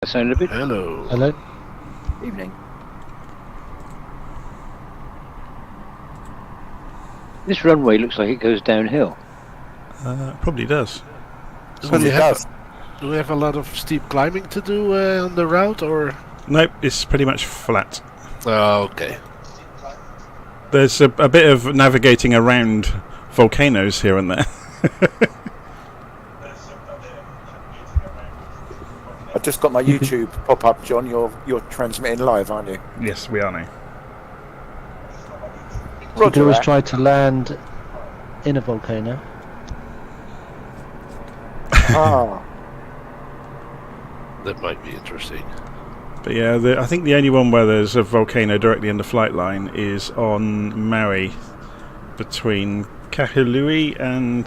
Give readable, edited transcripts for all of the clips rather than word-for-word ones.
Sound a bit. Hello. Hello. Evening. This runway looks like it goes downhill. Probably does. Do we have a lot of steep climbing to do on the route, or? Nope, it's pretty much flat. Oh, okay. There's a bit of navigating around volcanoes here and there. I just got my YouTube pop up, John. You're transmitting live, aren't you? Yes, we are now. So you can always try to land in a volcano. Ah. That might be interesting. But yeah, I think the only one where there's a volcano directly in the flight line is on Maui, between Kahului and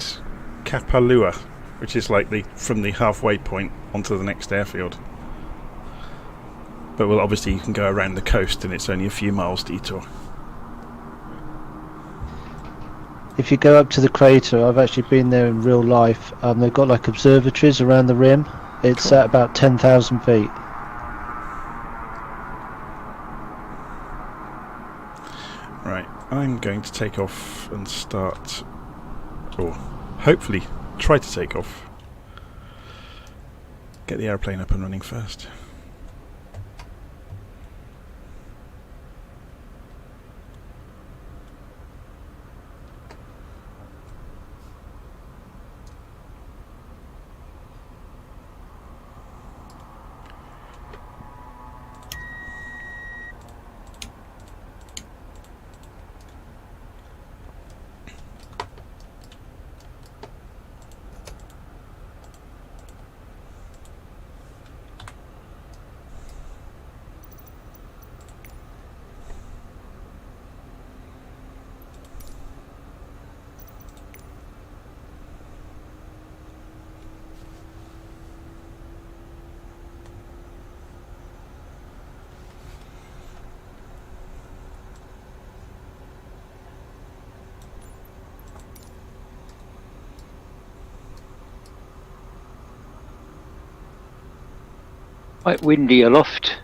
Kapalua, which is like from the halfway point onto the next airfield. But well, obviously you can go around the coast and it's only a few miles detour. If you go up to the crater, I've actually been there in real life. They've got like observatories around the rim. It's Cool. at about 10,000 feet. Right, I'm going to take off and start, or hopefully try to take off. Get the airplane up and running first. Quite windy aloft.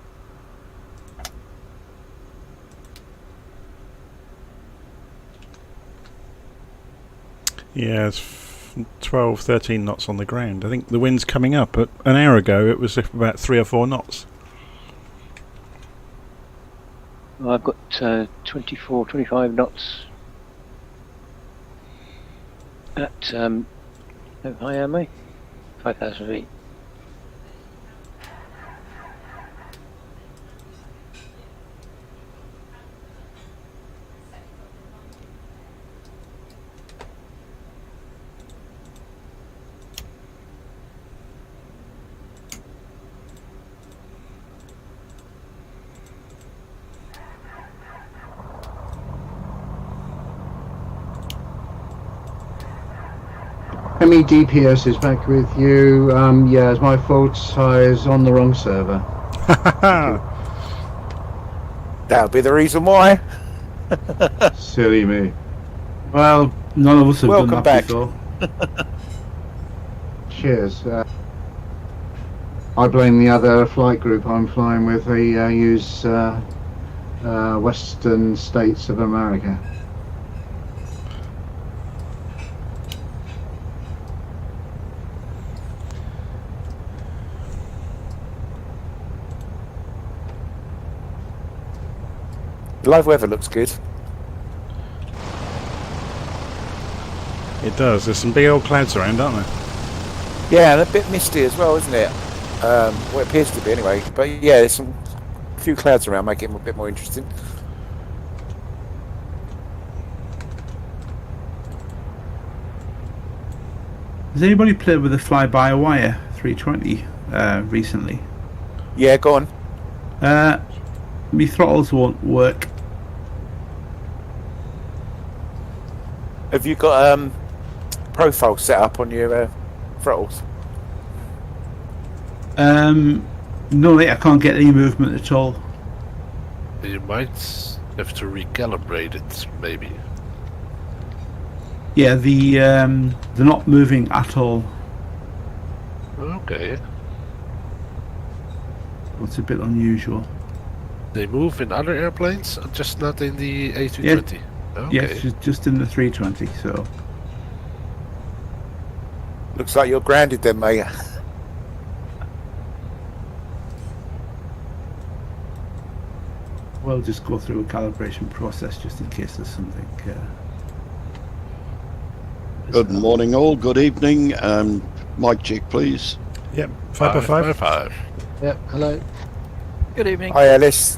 Yeah, it's 12, 13 knots on the ground. I think the wind's coming up. An hour ago it was about 3 or 4 knots. Well, I've got 24, 25 knots. At how high am I? 5,000 feet. DPS is back with you. Yeah, it's my fault. I was on the wrong server. That'll be the reason why. Silly me. Well, none of us have Welcome done that back. before. Cheers. I blame the other flight group I'm flying with. They use Western States of America. Live weather looks good. It does. There's some big old clouds around, aren't there? Yeah, and a bit misty as well, isn't it? Well, it appears to be anyway. But yeah, there's a few clouds around, make it a bit more interesting. Has anybody played with the fly-by-wire 320 recently? Yeah, go on. My throttles won't work. Have you got profile set up on your throttles? No, I can't get any movement at all. You might have to recalibrate it, maybe. Yeah, they're not moving at all. Okay. What's a bit unusual? They move in other airplanes, just not in the A320. Okay. Yes, just in the 320. So Looks like you're grounded then, mate. we'll just go through a calibration process just in case there's something. Good morning, all. Good evening. Mic check, please. Yep, 5x5. 5. Yep, hello. Good evening. Hi, Alice.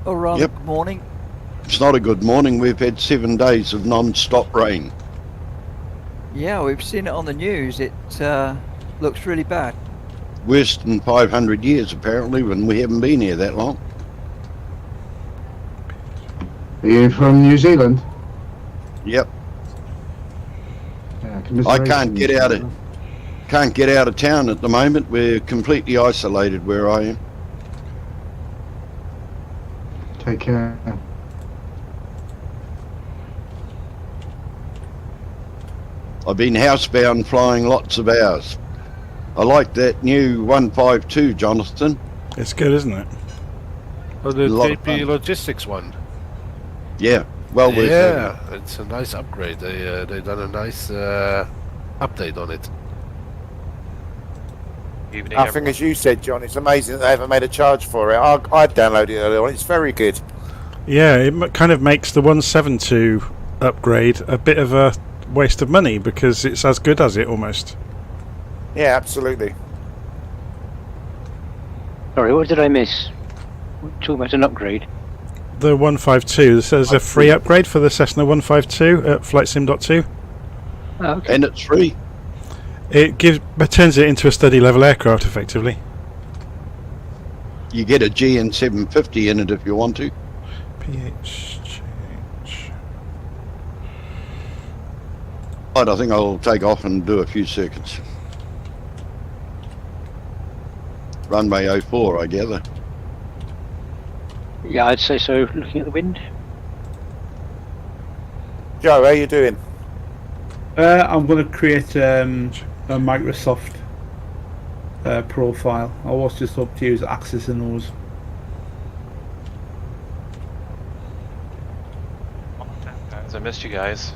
Or Yep. good morning. It's not a good morning. We've had 7 days of non-stop rain. Yeah, we've seen it on the news. It looks really bad. Worst in 500 years, apparently, when we haven't been here that long. Are you from New Zealand? Yep. Yeah, I can't get out of town at the moment. We're completely isolated where I am. Take care. I've been housebound flying lots of hours. I like that new 152, Jonathan. It's good, isn't it? Oh, the A lot of JP fun. Logistics one. Yeah, well worth Yeah, it's a nice upgrade. They done a nice update on it. Evening, I think, as you said, John, it's amazing that they haven't made a charge for it. I downloaded it earlier on. It's very good. Yeah, it kind of makes the 172 upgrade a bit of a waste of money because it's as good as it almost. Yeah, absolutely. Sorry, what did I miss? Talking about an upgrade. The 152, there's a free upgrade for the Cessna 152 at FlightSim.2. Oh, okay. And it's free. It turns it into a steady level aircraft effectively. You get a GN 750 in it if you want to. PHJH. Right, I think I'll take off and do a few circuits. Runway 04, I gather. Yeah, I'd say so, looking at the wind. Joe, how you doing? I'm going to create a Microsoft profile. I was just up to use Access and those. guys. I missed you guys.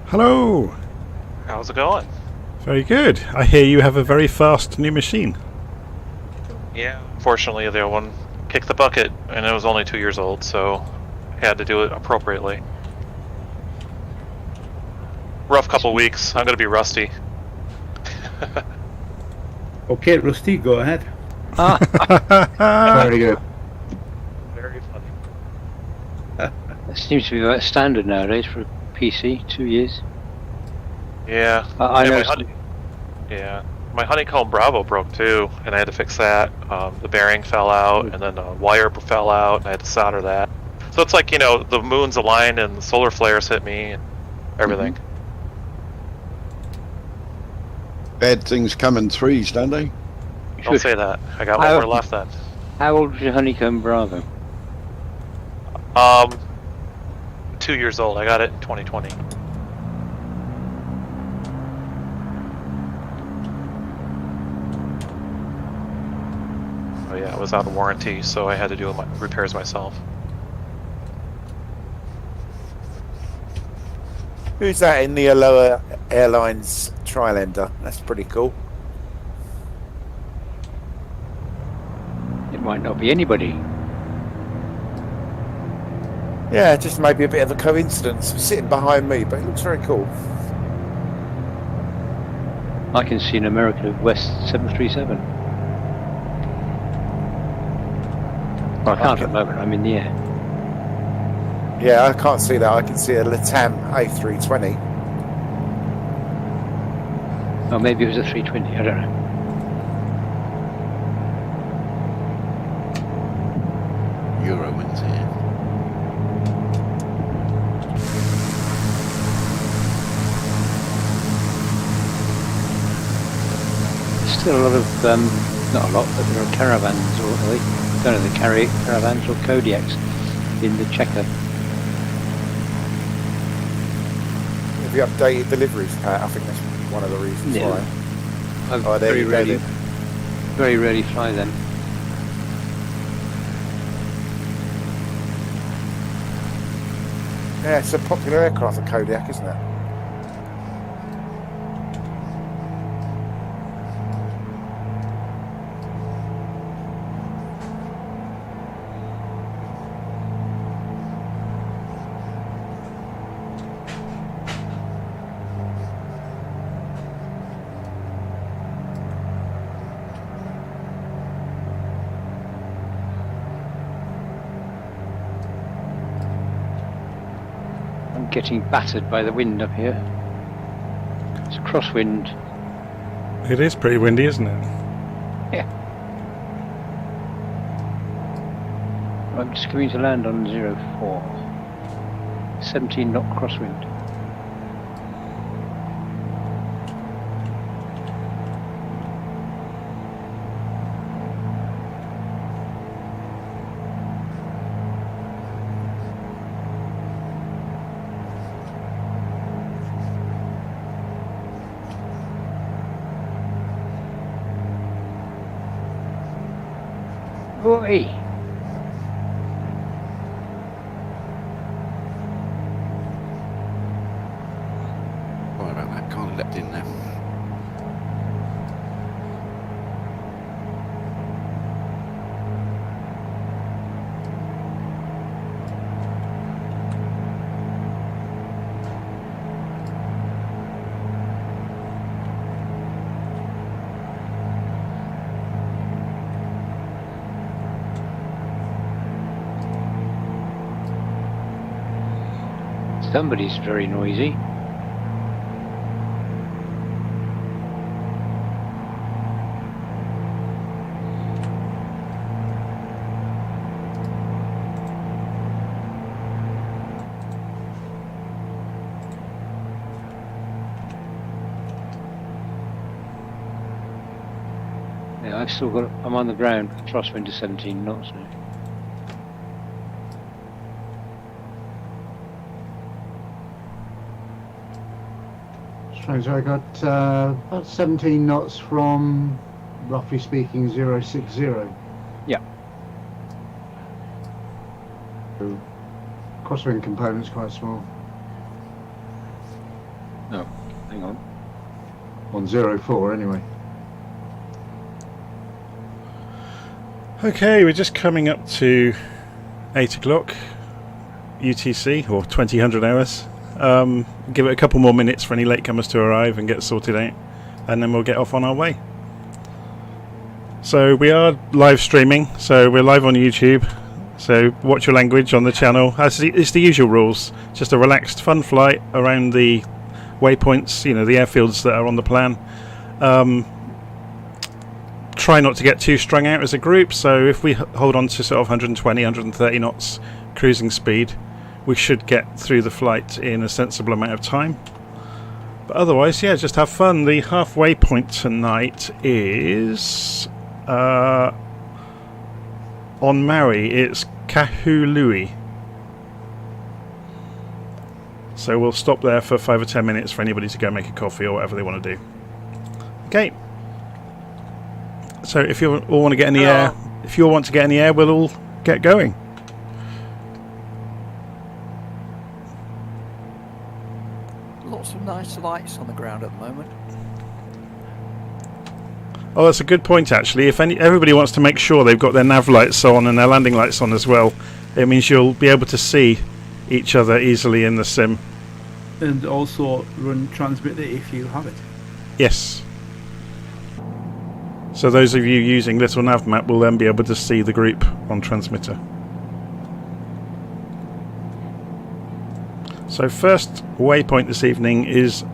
Hello! How's it going? Very good. I hear you have a very fast new machine. Yeah. Fortunately, the other one kicked the bucket, and it was only 2 years old, so I had to do it appropriately. Rough couple weeks. I'm going to be rusty. Okay, Rusty, go ahead. Very good. Very funny. That seems to be about standard nowadays for a PC, 2 years. Yeah. I And know. Yeah. My Honeycomb Bravo broke too, and I had to fix that. The bearing fell out, and then the wire fell out, and I had to solder that. So it's like, the moon's aligned and the solar flares hit me and everything. Bad things come in threes, don't they? Don't say that. I got one more left then. How old was your Honeycomb Bravo? 2 years old. I got it in 2020. Oh yeah, it was out of warranty, so I had to do my repairs myself. Who's that in the Aloha Airlines Trilander? That's pretty cool. It might not be anybody. Yeah, just maybe a bit of a coincidence. Sitting behind me, but it looks very cool. I can see an American West 737. Well, I can't at the moment, I'm in the air. Yeah, I can't see that. I can see a Latam A320. Oh, maybe it was a 320, I don't know. Eurowings here. Still a lot of, not a lot, but there are caravans, or I don't know, the caravans or Kodiaks in the checker. Have you updated deliveries, Pat? I think that's one of the reasons Yeah. why. I Oh, there you go then. very rarely fly them. Yeah, it's a popular aircraft, the Kodiak, isn't it? Getting battered by the wind up here. It's crosswind. It is pretty windy, isn't it? Yeah. I'm just coming to land on 04. 17 knot crosswind. Oi! Sorry about that, kind of leapt in there. Somebody's very noisy. Yeah, I've still got. I'm on the ground. Crosswind to 17 knots now. So I got about 17 knots from, roughly speaking, 060. Yeah. So crosswind component's quite small. Oh, hang on. On 04 anyway. Okay, we're just coming up to 8 o'clock UTC, or 2000 hours. Give it a couple more minutes for any latecomers to arrive and get sorted out, and then we'll get off on our way. So we are live streaming, so we're live on YouTube, so watch your language on the channel. It's the usual rules, just a relaxed fun flight around the waypoints, you know, the airfields that are on the plan. Try not to get too strung out as a group, so if we hold on to sort of 120, 130 knots cruising speed, we should get through the flight in a sensible amount of time. But otherwise, yeah, just have fun. The halfway point tonight is on Maui. It's Kahului. So we'll stop there for 5 or 10 minutes for anybody to go make a coffee or whatever they want to do. Okay. So if you all want to get in the air, we'll all get going. Lots of nice lights on the ground at the moment. Oh, that's a good point actually. If everybody wants to make sure they've got their nav lights on and their landing lights on as well, it means you'll be able to see each other easily in the sim. And also run transmitter if you have it. Yes. So those of you using Little Nav Map will then be able to see the group on transmitter. So first waypoint this evening is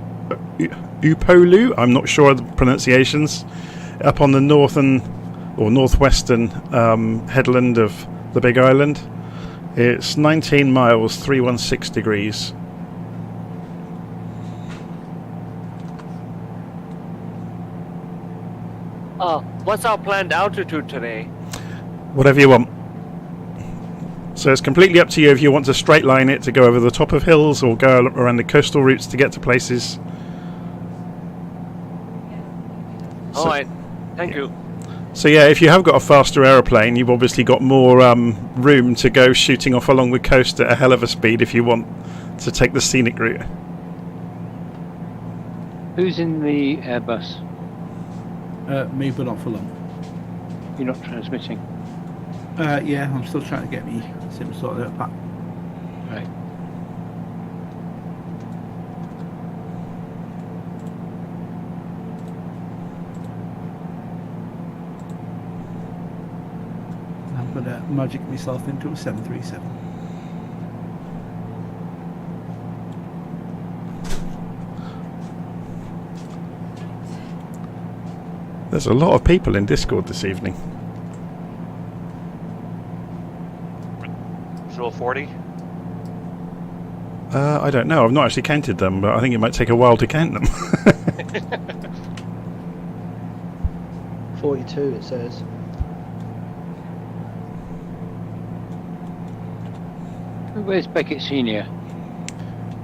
Upolu. I'm not sure of the pronunciations. Up on the northern or northwestern headland of the Big Island. It's 19 miles, 316 degrees. What's our planned altitude today? Whatever you want. So it's completely up to you if you want to straight line it to go over the top of hills or go around the coastal routes to get to places. Alright, thank you. So yeah, if you have got a faster aeroplane, you've obviously got more room to go shooting off along the coast at a hell of a speed if you want to take the scenic route. Who's in the Airbus? Me, but not for long. You're not transmitting. Yeah, I'm still trying to get me sim sorted out back. Right. I'm gonna magic myself into a 737. There's a lot of people in Discord this evening. Visual 40? I don't know. I've not actually counted them, but I think it might take a while to count them. 42 it says. Where's Beckett Senior?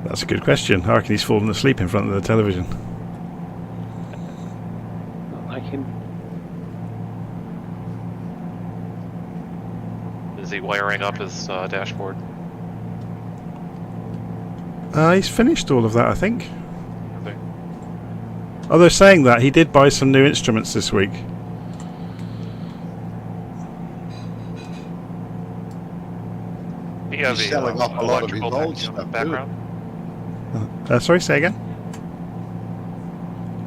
That's a good question. I reckon he's fallen asleep in front of the television. Not like him. Is he wiring up his dashboard? He's finished all of that, I think. Okay. Although saying that, he did buy some new instruments this week. You have He's selling off a lot of his electrical old stuff, too. background? Sorry, say again?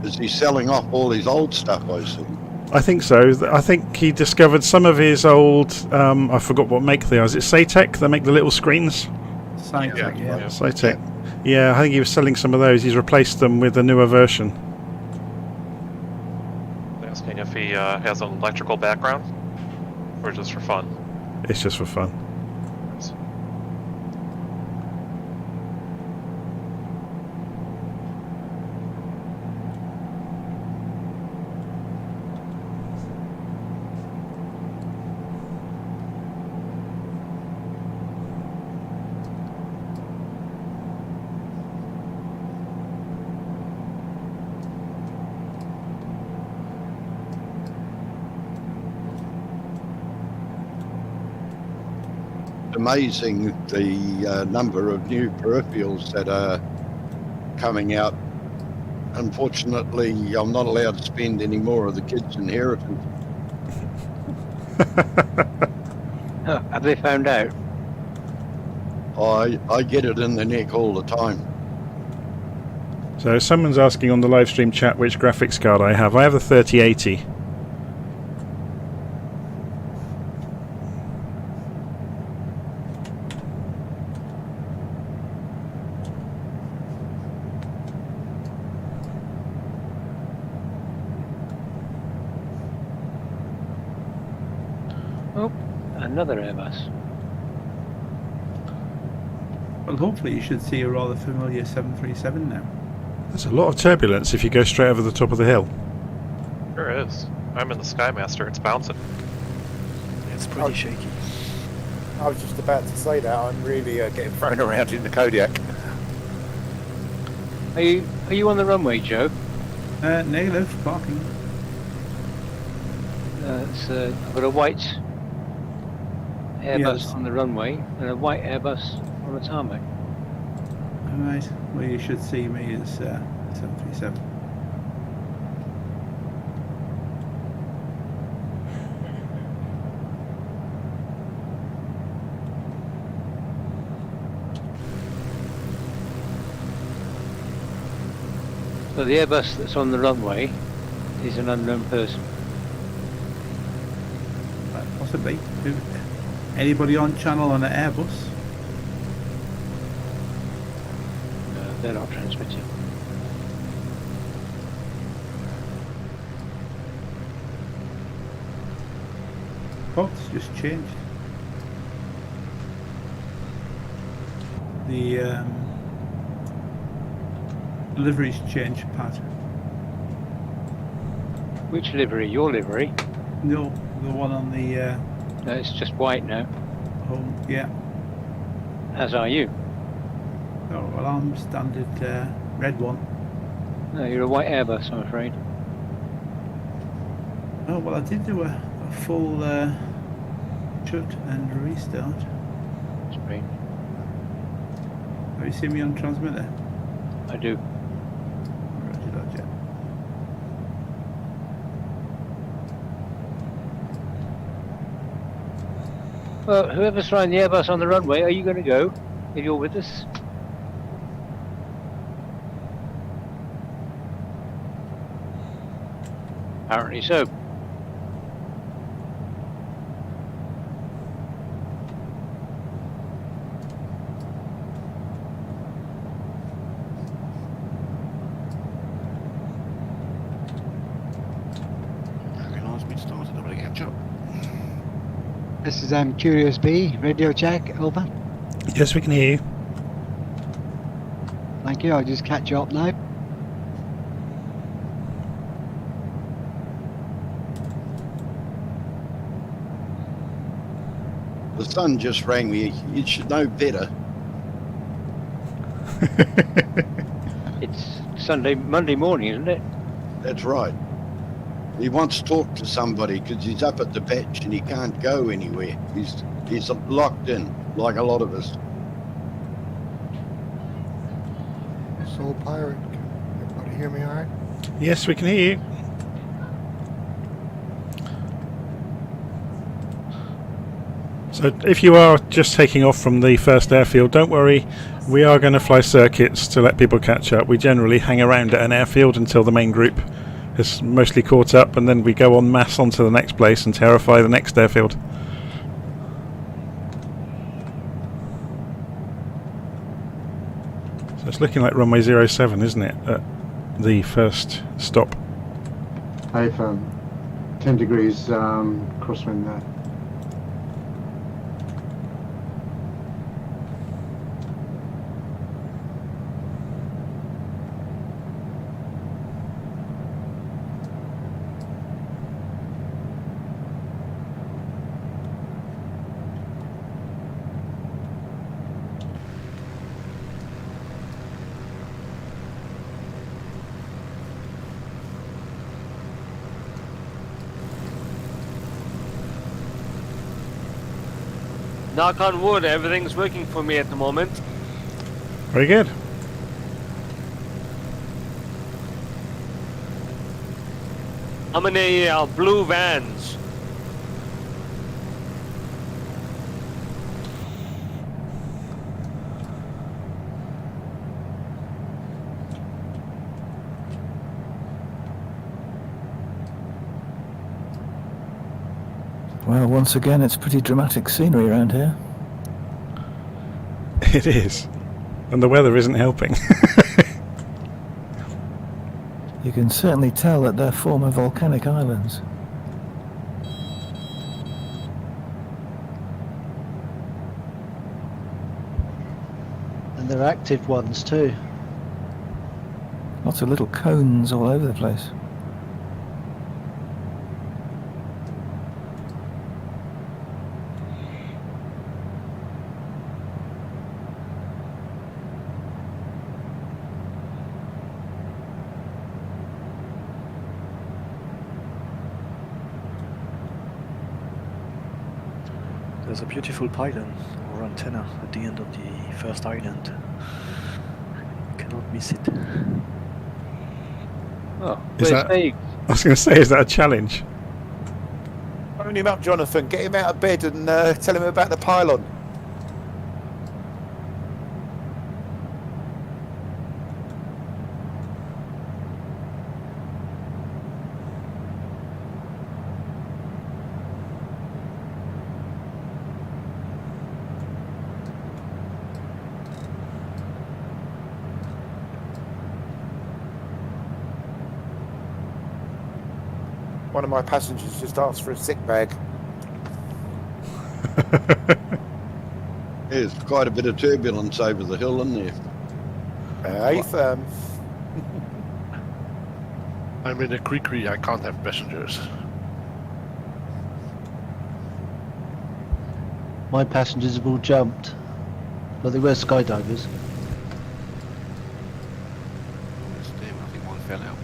Is he selling off all his old stuff, I see? I think so. I think he discovered some of his old... I forgot what make they are. Is it Satec? They make the little screens? Satec, yeah. Satec. Yeah, I think he was selling some of those. He's replaced them with a newer version. Asking if he has an electrical background, or just for fun. It's just for fun. Amazing the number of new peripherals that are coming out. Unfortunately, I'm not allowed to spend any more of the kids' inheritance. Oh, have they found out? I get it in the neck all the time. So someone's asking on the live stream chat which graphics card I have. I have a 3080. Oh, another Airbus. Well, hopefully you should see a rather familiar 737 now. There's a lot of turbulence if you go straight over the top of the hill. Sure is. I'm in the Skymaster. It's bouncing. It's pretty shaky. I was just about to say that. I'm really getting thrown around in the Kodiak. Are you on the runway, Joe? Negative, parking. I've got a white Airbus Yes. on the runway and a white Airbus on the tarmac. Alright, well you should see me as 737. So the Airbus that's on the runway is an unknown person. Possibly. Anybody on channel on an Airbus? No, they're not transmitting. Oh, it's just changed. The livery's changed, Pat. Which livery? Your livery? No, the one on the No, it's just white now. home. Yeah. As are you. Oh, well, I'm standard red one. No, you're a white Airbus, I'm afraid. Oh, well, I did do a full shut and restart. Strange. Have you seen me on transmitter? I do. Roger that, yeah. Well, whoever's flying the Airbus on the runway, are you going to go if you're with us? Apparently so. This is Curious Bee, Radio Check, over. Yes, we can hear you. Thank you, I'll just catch you up now. The son just rang me. You should know better. It's Monday morning, isn't it? That's right. He wants to talk to somebody because he's up at the beach and he can't go anywhere. He's locked in, like a lot of us. Soul Pirate, can everybody hear me all right? Yes, we can hear you. So if you are just taking off from the first airfield, don't worry. We are going to fly circuits to let people catch up. We generally hang around at an airfield until the main group is mostly caught up, and then we go en masse onto the next place and terrify the next airfield. So it's looking like runway 07, isn't it, at the first stop? Hey, 10 degrees crosswind there. Knock on wood, everything's working for me at the moment. Very good. I'm in a blue Vans. Well, once again, it's pretty dramatic scenery around here. It is. And the weather isn't helping. You can certainly tell that they're former volcanic islands. And they're active ones too. Lots of little cones all over the place. There's a beautiful pylon or antenna at the end of the first island. Cannot miss it. Oh, Is that, I was going to say, is that a challenge? Phone him up, Jonathan. Get him out of bed and tell him about the pylon. One of my passengers just asked for a sick bag. There's quite a bit of turbulence over the hill, isn't there? Hey, firm. I'm in a creek, I can't have passengers. My passengers have all jumped. But they were skydivers. I think one fell out.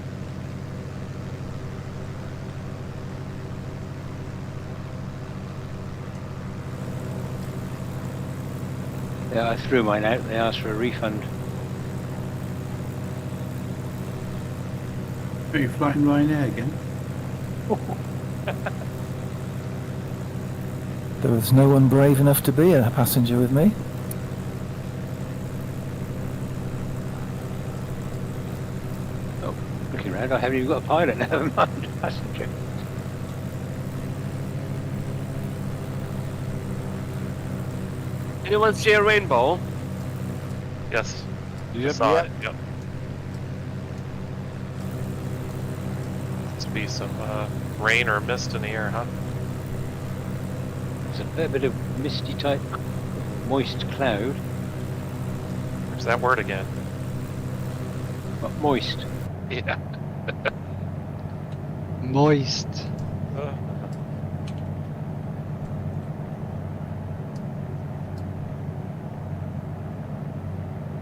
Yeah, I threw mine out. They asked for a refund. Are you flying Ryanair again? There was no one brave enough to be a passenger with me. Oh, looking around, I haven't even got a pilot. Never mind, passenger. Anyone see a rainbow? Yes. Yep, Saw yep. it. Yep. Must be some rain or mist in the air, huh? There's a fair bit of misty type, moist cloud. There's that word again. But moist. Yeah. Moist.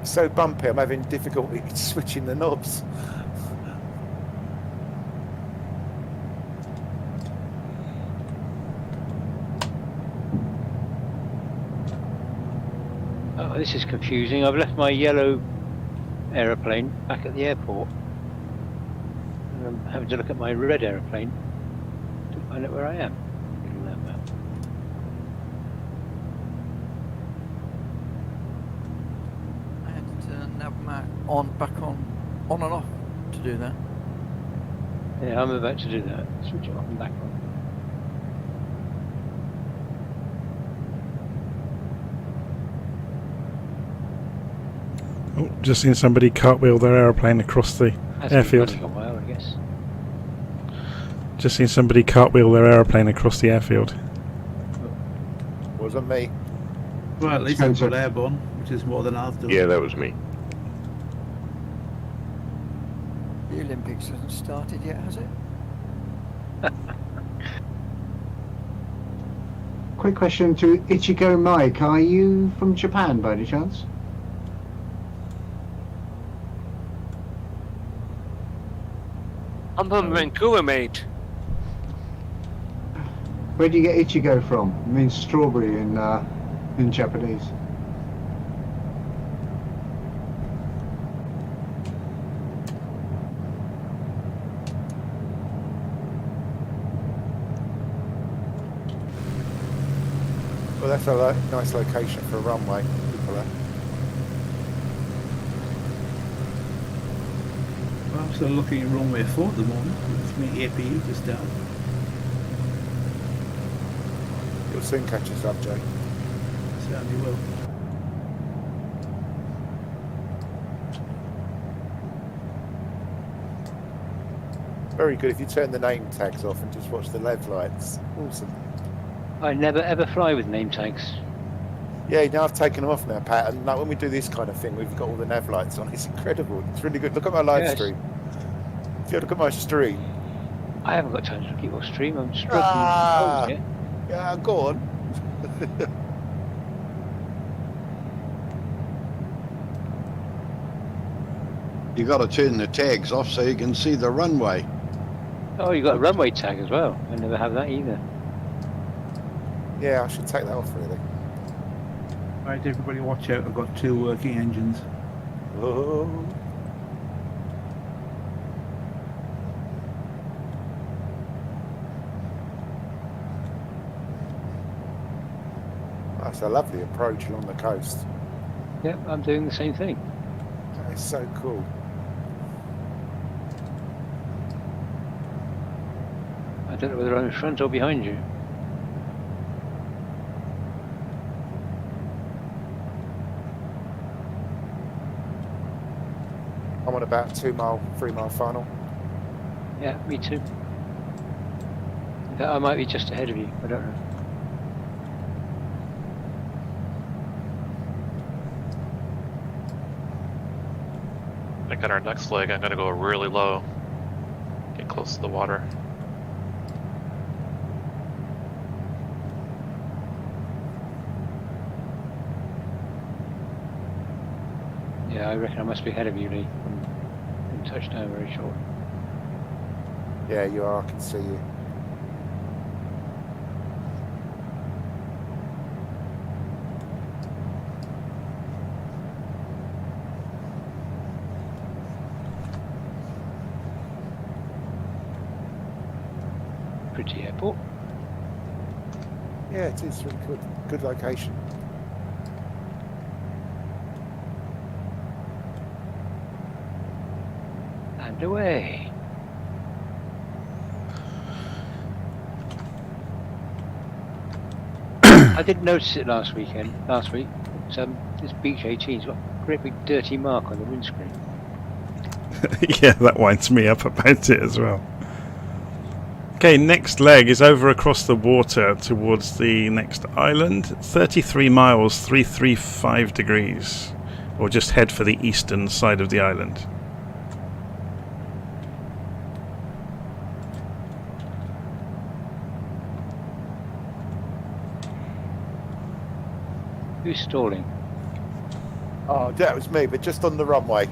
So bumpy, I'm having difficulty switching the knobs. Oh, this is confusing. I've left my yellow aeroplane back at the airport. And I'm having to look at my red aeroplane to find out where I am. Little map. I had to turn nav back on and off to do that. Yeah, I'm about to do that. Switch it off and back on. Oh, just seen somebody cartwheel their aeroplane across the airfield. Been running a while, I guess. Just seen somebody cartwheel their aeroplane across the airfield. Wasn't me. Well, at least I've got airborne, which is more than I've done. Yeah, that was me. The Olympics hasn't started yet, has it? Quick question to Ichigo Mike. Are you from Japan by any chance? I'm from Vancouver, mate. Where do you get Ichigo from? It means strawberry in Japanese. Well, that's a nice location for a runway. People are. Well, I'm still looking at runway 4 at the moment. With me APU just down. You'll soon catch us up, Jay. Certainly will. Very good if you turn the name tags off and just watch the LED lights. Awesome. I never ever fly with name tags. Yeah, now I've taken them off now, Pat. And like when we do this kind of thing, we've got all the nav lights on. It's incredible. It's really good. Look at my live Yes. stream. If you look at my stream. I haven't got time to look at your stream. I'm struggling. Ah, with yeah, go on. You got to turn the tags off so you can see the runway. Oh, you got a runway tag as well. I never have that either. Yeah, I should take that off really. Right, everybody watch out. I've got 2 working engines. Oh. That's a lovely approach along the coast. Yep, I'm doing the same thing. That is so cool. I don't know whether I'm in front or behind you. I'm on about 3 mile final. Yeah, me too. I might be just ahead of you. I don't know. I think on our next leg, I'm going to go really low. Get close to the water. Yeah, I reckon I must be ahead of you, Lee. I'm touchdown very short. Yeah, you are. I can see you. pretty airport. Yeah, it is really good. Good location. And away. I didn't notice it last week. But, this Beach 18's got a great big dirty mark on the windscreen. Yeah, that winds me up about it as well. Okay, next leg is over across the water towards the next island. 33 miles, 335 degrees. Or just head for the eastern side of the island. Who's stalling? Oh, that was me, but just on the runway.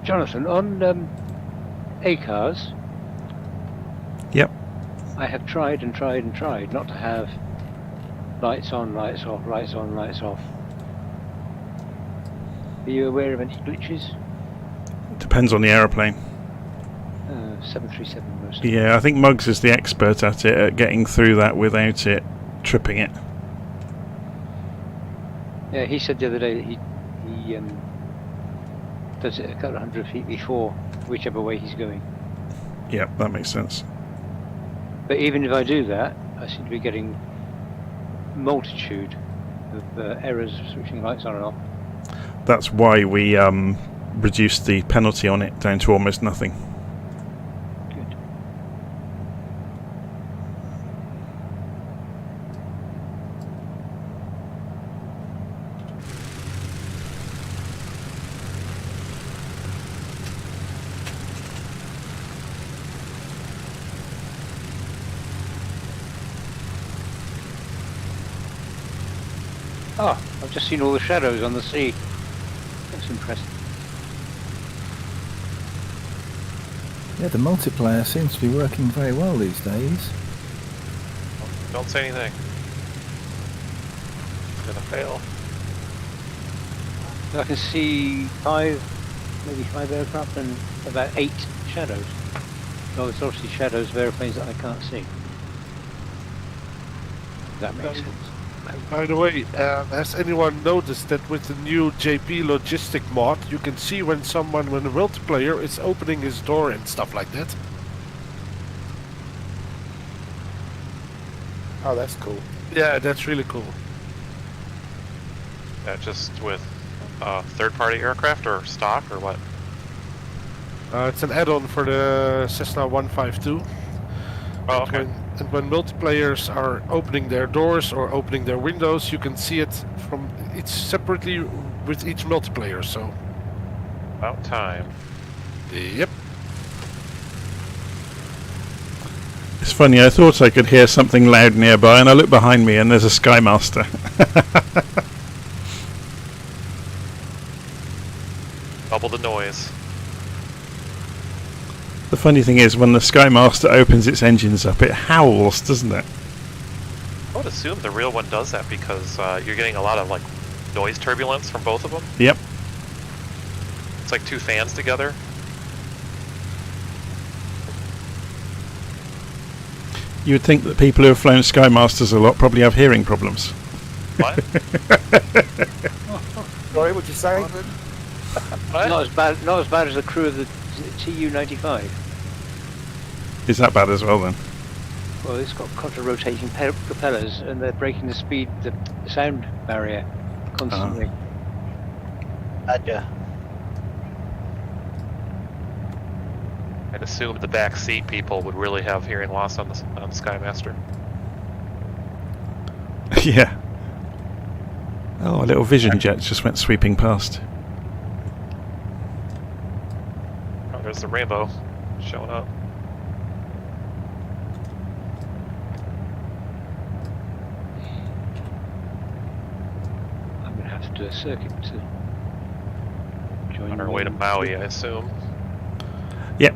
Jonathan, on A-cars, yep, I have tried and tried and tried not to have lights on, lights off, lights on, lights off. Are you aware of any glitches? Depends on the aeroplane. 737 mostly. Yeah, I think Muggs is the expert at it, at getting through that without it tripping it. Yeah, he said the other day that he does it a couple of 100 feet before whichever way he's going. Yeah, that makes sense. But even if I do that, I seem to be getting multitude of errors of switching lights on and off. That's why we reduced the penalty on it down to almost nothing. Good. Ah, I've just seen all the shadows on the sea. That's impressive. Yeah, the multiplayer seems to be working very well these days. Don't say anything. It's gonna fail. I can see maybe five aircraft and about 8 shadows. So it's obviously shadows of airplanes that I can't see. That makes sense. By the way, has anyone noticed that with the new JP logistic mod, you can see when a multiplayer is opening his door and stuff like that? Oh, that's cool. Yeah, that's really cool. Just with third-party aircraft or stock or what? It's an add-on for the Cessna 152. Oh, okay. And when multiplayers are opening their doors or opening their windows, you can see it from each separately with each multiplayer. So About time. Yep. It's funny, I thought I could hear something loud nearby, and I look behind me and there's a Skymaster. Double the noise. The funny thing is, when the Skymaster opens its engines up, it howls, doesn't it? I would assume the real one does that because you're getting a lot of like noise turbulence from both of them. Yep. It's like two fans together. You would think that people who have flown Skymasters a lot probably have hearing problems. What? Sorry, what'd you say? What? Not as bad as the crew of the TU-95. Is that bad as well then? Well, it's got contra-rotating propellers, and they're breaking the sound barrier constantly. I'd assume the back seat people would really have hearing loss on the Skymaster. Yeah. Oh, a little vision jet just went sweeping past. Oh, there's the rainbow showing up. I'm going to have to do a circuit to join. On our way to Maui, I assume. Yep.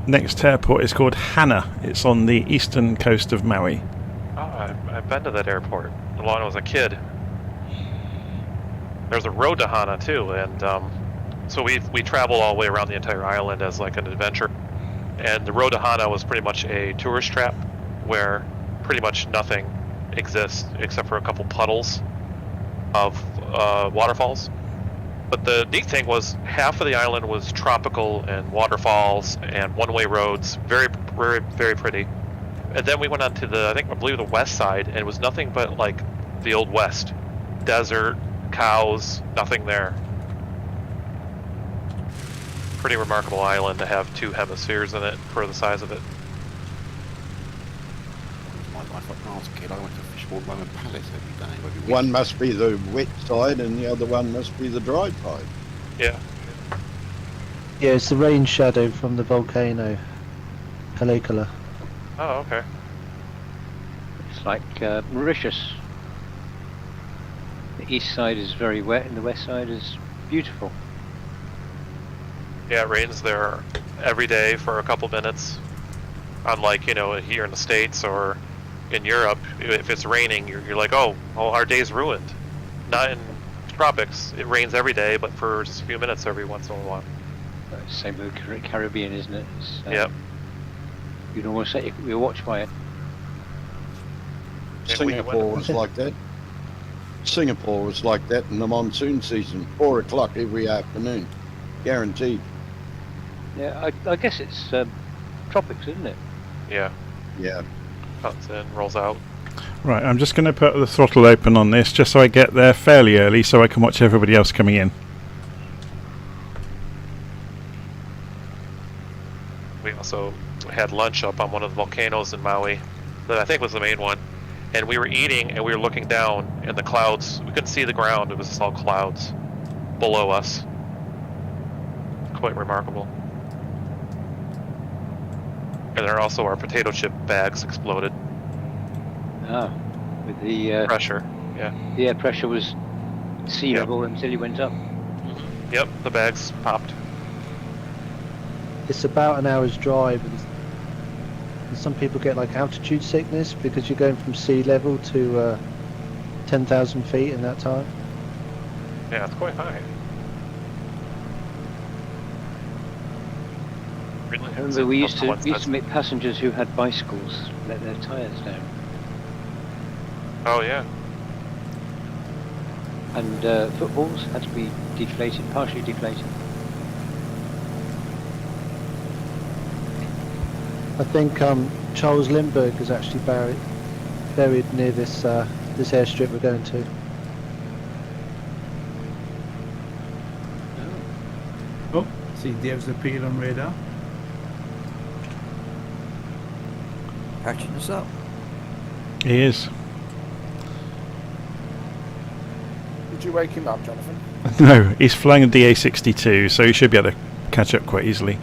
Next airport is called Hana. It's on the eastern coast of Maui. Oh, I've been to that airport. When I was a kid. there's a road to Hana too, and so we travel all the way around the entire island as like an adventure. And the road to Hana was pretty much a tourist trap where pretty much nothing exists except for a couple puddles of waterfalls. But the neat thing was half of the island was tropical and waterfalls and one-way roads, very, very, very pretty. And then we went on to I believe the west side, and it was nothing but like the old west. Desert, cows, nothing there. Pretty remarkable island to have 2 hemispheres in it for the size of it. My life when I was a kid, I went to Fishboard Roman Palace every day. Every week. One must be the wet side and the other one must be the dry side. Yeah. Yeah, it's the rain shadow from the volcano, Kalaeloa. Oh, okay. It's like Mauritius. The east side is very wet and the west side is beautiful. Yeah, it rains there every day for a couple minutes. Unlike, here in the States or in Europe, if it's raining, you're like, oh, our day's ruined. Not in tropics, it rains every day, but for just a few minutes every once in a while. Same with the Caribbean, isn't it? Yep. You'd almost say you're watched by it. Singapore was like that. Singapore was like that in the monsoon season. 4 o'clock every afternoon, guaranteed. Yeah, I guess it's tropics, isn't it? Yeah. Yeah. Cuts in, rolls out. Right, I'm just going to put the throttle open on this just so I get there fairly early so I can watch everybody else coming in. We also had lunch up on one of the volcanoes in Maui that I think was the main one. And we were eating and we were looking down and the clouds, we couldn't see the ground, it was just all clouds below us. Quite remarkable. And there also our potato chip bags exploded. Ah, with the pressure, yeah. The air pressure was sea level until you went up. Yep, the bags popped. It's about an hour's drive, and some people get like altitude sickness because you're going from sea level to 10,000 feet in that time. Yeah, it's quite high. Really? I remember we used to meet passengers who had bicycles let their tyres down. Oh yeah. And footballs had to be deflated, partially deflated. I think Charles Lindbergh is actually buried near this this airstrip we're going to. Oh, see Dave's appeared on radar. Catching us up. He is. Did you wake him up, Jonathan? No, he's flying a DA-62, so he should be able to catch up quite easily.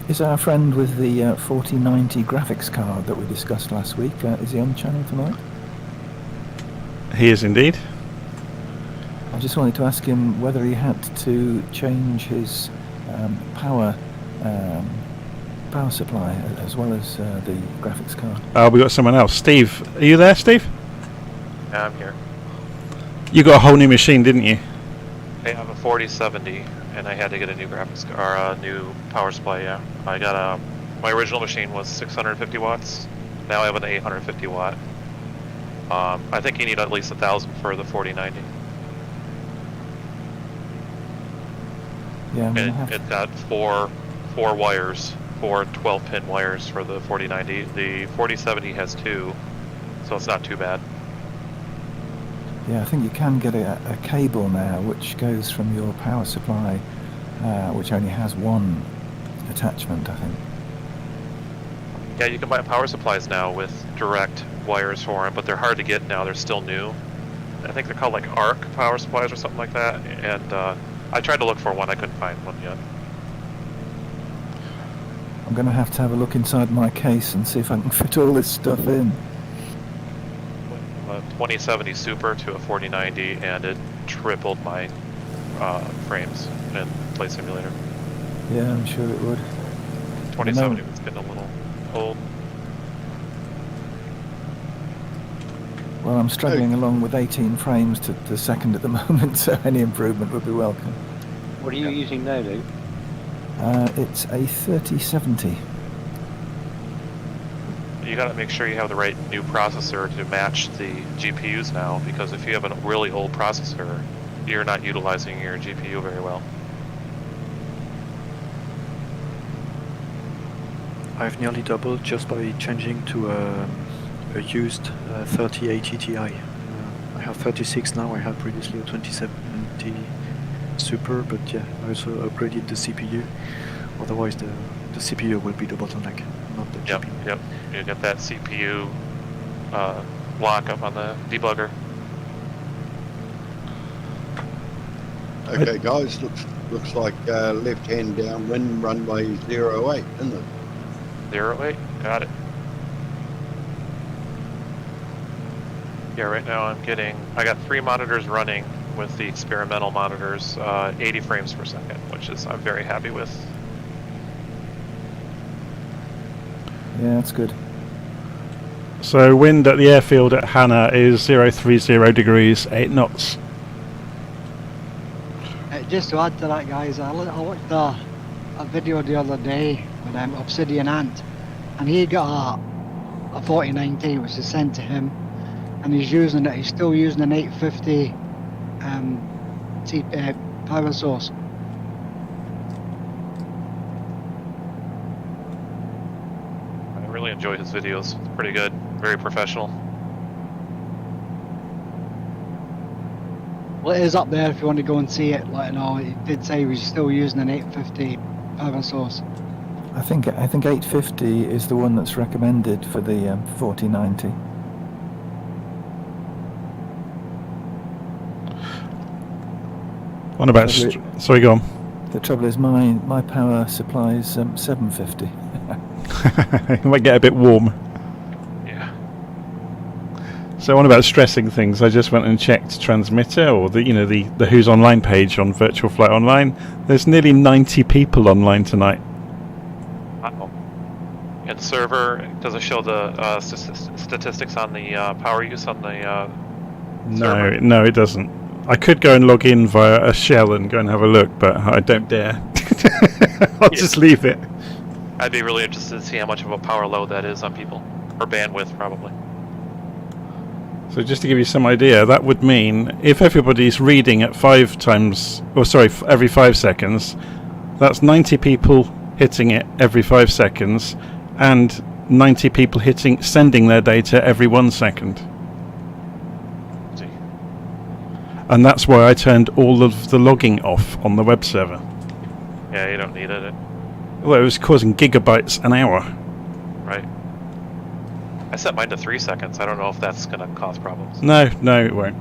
Is our friend with the 4090 graphics card that we discussed last week, is he on the channel tonight? He is indeed. I just wanted to ask him whether he had to change his power supply as well as the graphics card. Oh, we got someone else. Steve, are you there, Steve? Yeah, I'm here. You got a whole new machine, didn't you? I have a 4070, and I had to get a new graphics or a new power supply. Yeah, I got my original machine was 650 watts. Now I have an 850 watt. I think you need at least 1,000 for the 4090. Yeah, and it's got four wires, 4 12-pin wires for the 4090. The 4070 has 2, so it's not too bad. Yeah, I think you can get a cable now which goes from your power supply, which only has one attachment, I think. Yeah, you can buy power supplies now with direct wires for them, but they're hard to get now. They're still new. I think they're called like ARC power supplies or something like that. And I tried to look for one. I couldn't find one yet. I'm going to have a look inside my case and see if I can fit all this stuff in. A 2070 Super to a 4090, and it tripled my frames in Flight Simulator. Yeah, I'm sure it would. 2070 was getting a little old. Well, I'm struggling along with 18 frames to the second at the moment, so any improvement would be welcome. What are you using now, Luke? It's a 3070. You got to make sure you have the right new processor to match the GPUs now, because if you have a really old processor, you're not utilizing your GPU very well. I've nearly doubled just by changing to a used 3080 Ti. I have 36 now, I had previously a 2070 Super, but yeah, I also upgraded the CPU. Otherwise the CPU will be the bottleneck, not the GPU. Yep. You get that CPU lock up on the debugger. Okay, guys, looks like left hand downwind, runway 08, isn't it? 08? Got it. Yeah, right now I got 3 monitors running with the experimental monitors, 80 frames per second, which is I'm very happy with. Yeah, that's good. So wind at the airfield at Hana is 030 degrees, 8 knots. Just to add to that, guys, I watched a video the other day with Obsidian Ant, and he got a 4090 which is sent to him, and he's still using an 850 power source. I really enjoy his videos. It's pretty good, very professional. Well, it is up there if you want to go and see it. Like, no, he did say he was still using an 850 power source. I think 850 is the one that's recommended for the 4090. What about... sorry, go on. The trouble is my power supply is 750. It might get a bit warm. Yeah. So on about stressing things, I just went and checked transmitter, or the Who's Online page on VirtualFlight.Online. There's nearly 90 people online tonight. Uh-oh. And server, does it show the statistics on the power use on the server? No, it doesn't. I could go and log in via a shell and go and have a look, but I don't dare. I'll just leave it. I'd be really interested to see how much of a power load that is on people, or bandwidth probably. So just to give you some idea, that would mean if everybody's reading at every 5 seconds, that's 90 people hitting it every 5 seconds, and 90 people sending their data every 1 second. And that's why I turned all of the logging off on the web server. Yeah, you don't need it. Well, it was causing gigabytes an hour. Right. I set mine to 3 seconds. I don't know if that's going to cause problems. No, it won't.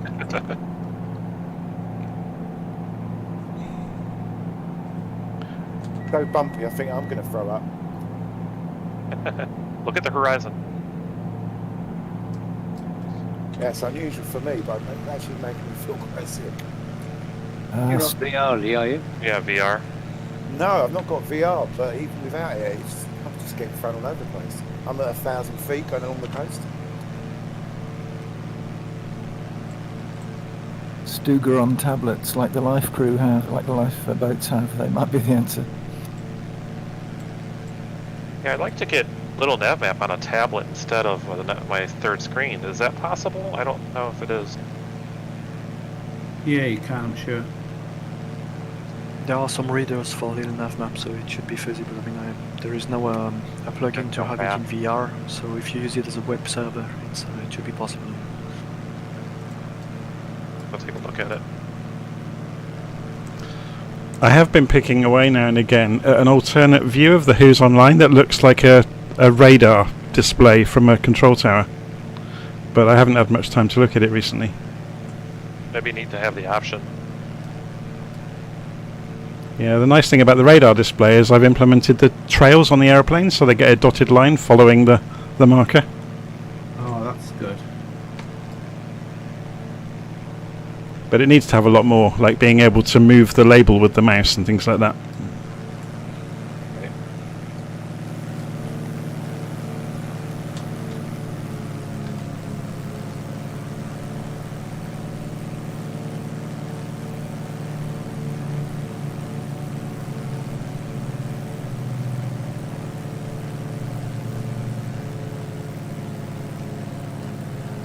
So bumpy, I think I'm going to throw up. Look at the horizon. Yeah, it's unusual for me, but it's actually making me feel quite sick. You're not VR, are you? Yeah, VR. No, I've not got VR, but even without it, I'm just getting thrown all over the place. I'm at 1,000 feet going along the coast. Stuger on tablets, like the life crew have, like the lifeboats have. They might be the answer. Yeah, I'd like to get little nav map on a tablet instead of my third screen. Is that possible? I don't know if it is. Yeah, you can, I'm sure. There are some readers for little nav map, so it should be feasible. I mean, there is no a plugin to have it in VR, so if you use it as a web server, it should be possible. I'll take a look at it. I have been picking away now and again at an alternate view of the Who's Online that looks like a radar display from a control tower, but I haven't had much time to look at it recently. Maybe need to have the option. Yeah, the nice thing about the radar display is I've implemented the trails on the aeroplane, so they get a dotted line following the marker. Oh, that's good. But it needs to have a lot more, like being able to move the label with the mouse and things like that.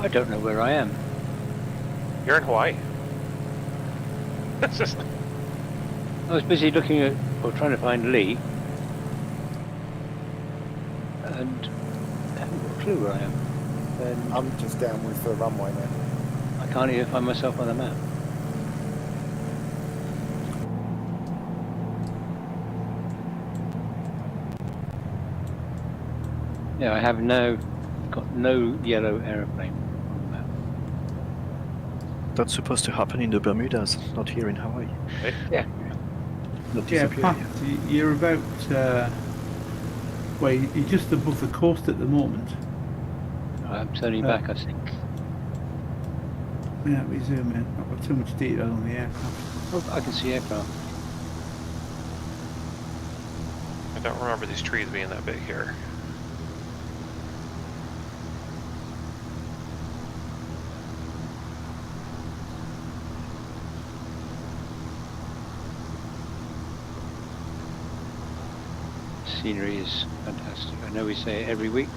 I don't know where I am. You're in Hawaii. I was busy looking at, or trying to find Lee, and I haven't got a clue where I am. And I'm just down with the runway now. I can't even find myself on the map. Yeah, I have now got no yellow aeroplane on the map. That's supposed to happen in the Bermudas, not here in Hawaii. Yeah. Not Yeah, disappear Pat, here. you're about, well, you're just above the coast at the moment. I'm turning back, I think. Yeah, we zoom in. I've got too much detail on the aircraft. Oh, I can see aircraft. I don't remember these trees being that big here. Scenery is fantastic. I know we say it every week.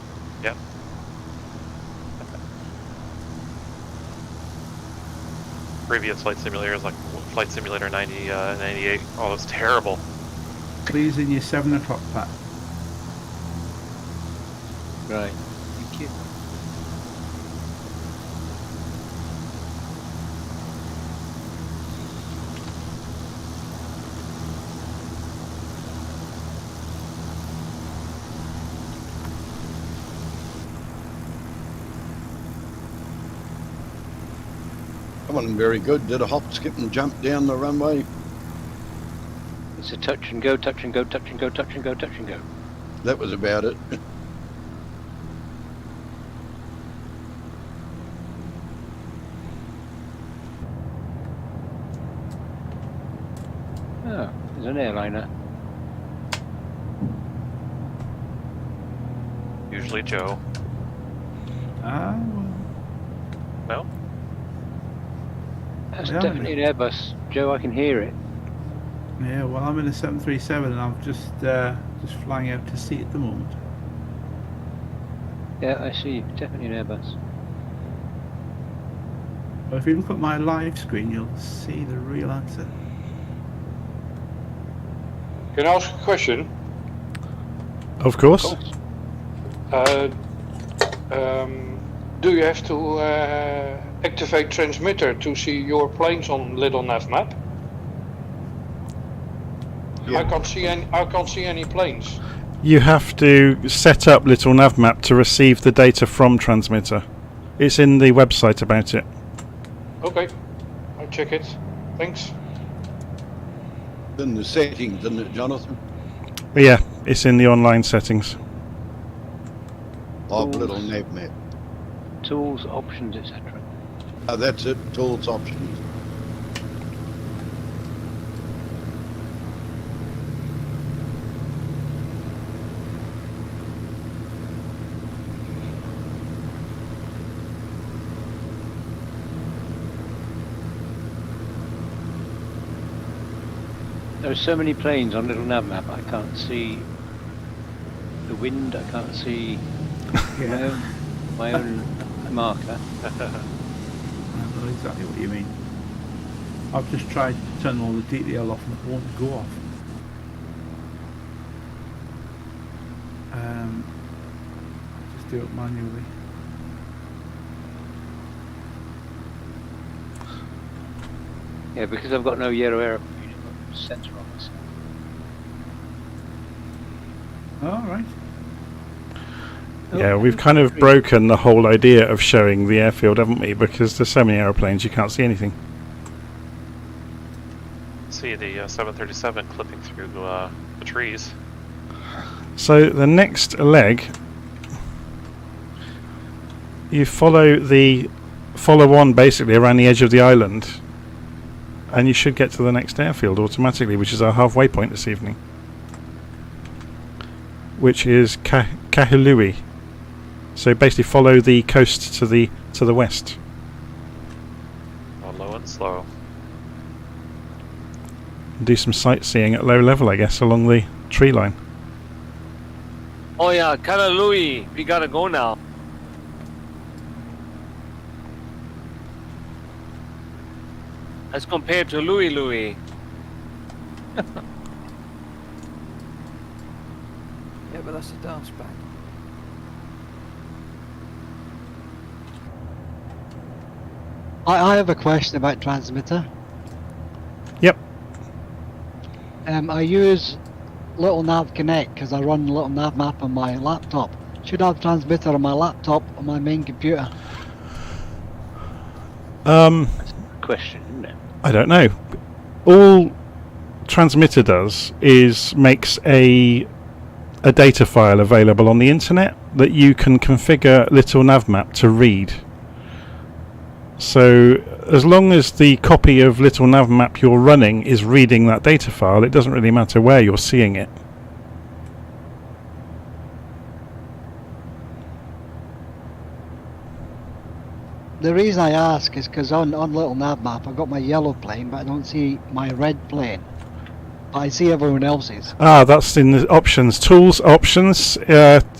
Yep. Previous flight simulators like Flight Simulator 90, 98, oh, that's terrible. Please in your 7 o'clock, Pat. Right. Thank you. That wasn't very good. Did a hop, skip and jump down the runway. It's a touch and go, touch and go, touch and go, touch and go, touch and go. That was about it. Oh, there's an airliner. Usually Joe. Ah, well. No? That's Yeah, definitely an Airbus. Joe, I can hear it. Yeah, well, I'm in a 737 and I'm just flying out to sea at the moment. Yeah, I see. Definitely an Airbus. But if you look at my live screen, you'll see the real answer. Can I ask a question? Of course. Do you have to activate transmitter to see your planes on little nav map? Yeah. I can't see any planes. You have to set up Little Navmap to receive the data from transmitter. It's in the website about it. Okay, I'll check it. Thanks. In the settings, isn't it, Jonathan? Yeah, it's in the online settings. Of Little Nav Map. Tools, options, etc. Oh, that's it. Tools, options. There are so many planes on Little Nav Map. I can't see the wind. I can't see my own marker. I know exactly what you mean. I've just tried to turn all the detail off and it won't go off. Just do it manually. Yeah, because I've got no yellow aeroplane. Center on myself. Alright. Yeah, we've kind of broken the whole idea of showing the airfield, haven't we? Because there's so many aeroplanes you can't see anything. See the 737 clipping through the trees. So the next leg, you follow on basically around the edge of the island, and you should get to the next airfield automatically, which is our halfway point this evening, which is Kahului. So basically follow the coast to the west. Oh, low and slow. Do some sightseeing at low level, I guess, along the tree line. Oh yeah, Kalaeloa, we gotta go now. As compared to Louis. Yeah, but that's a dance band. I have a question about transmitter. Yep. I use Little Nav Connect because I run Little Nav Map on my laptop. Should I have transmitter on my laptop on my main computer? Question, isn't it? I don't know. All transmitter does is makes a data file available on the internet that you can configure Little Nav Map to read. So as long as the copy of Little Nav Map you're running is reading that data file, it doesn't really matter where you're seeing it. The reason I ask is because on Little Nav Map I've got my yellow plane, but I don't see my red plane. But I see everyone else's. Ah, that's in the options. Tools, options,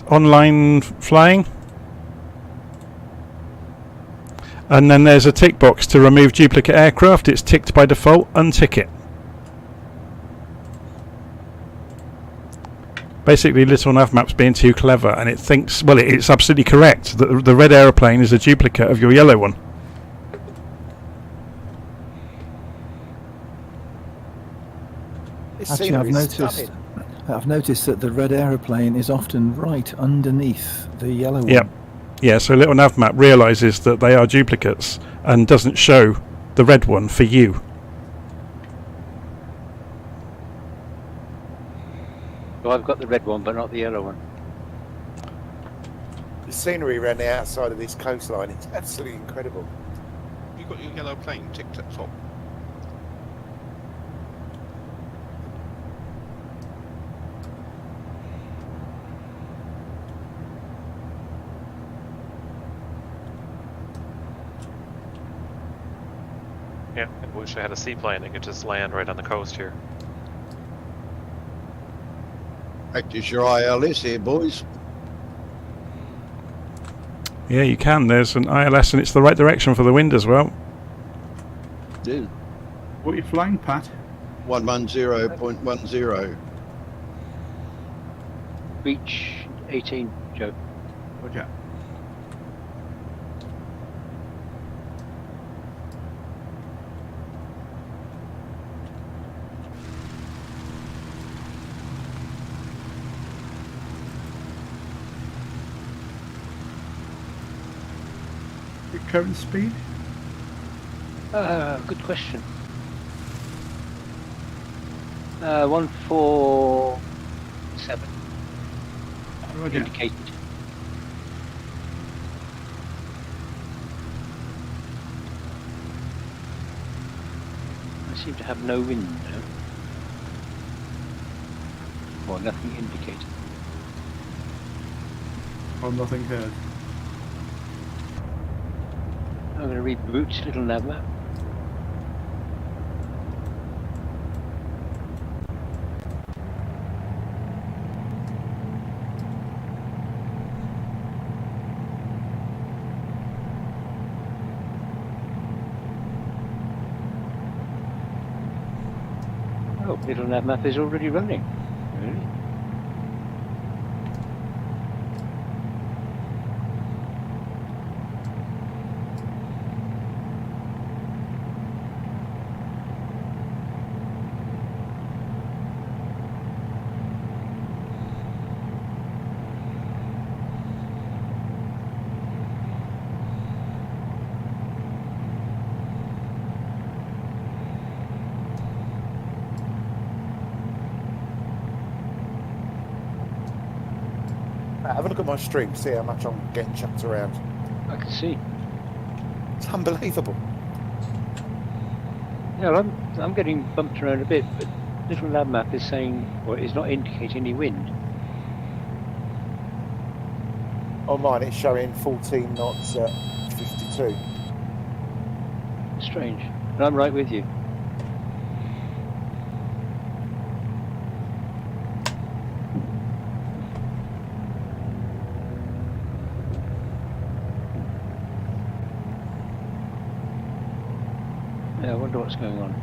online flying. And then there's a tick box to remove duplicate aircraft. It's ticked by default. Untick it. Basically, Little Nav Map's being too clever, and it thinks, well, it's absolutely correct that the red aeroplane is a duplicate of your yellow one. Actually, I've noticed that the red aeroplane is often right underneath the yellow one. Yep. Yeah, so Little Nav Map realises that they are duplicates and doesn't show the red one for you. So I've got the red one, but not the yellow one. The scenery around the outside of this coastline is absolutely incredible. You've got your yellow plane ticked at the top. Yeah, I wish I had a seaplane and could just land right on the coast here. Practice your ILS here, boys. Yeah, you can. There's an ILS, and it's the right direction for the wind as well. Do. What are you flying, Pat? 110.10. Beach 18, Joe. Roger. Your current speed? Good question. 147. Roger. Indicated. I seem to have no wind now. Or nothing indicated. Or nothing heard. I'm going to reboot Little Nav Map. Oh, Little Nav Map is already running. Really? Have a look at my stream, see how much I'm getting chucked around. I can see. It's unbelievable. Yeah, well, I'm getting bumped around a bit, but little nav map is saying, or is not indicating any wind. On mine, it's showing 14 knots at 52. Strange. And I'm right with you. Yeah, I wonder what's going on.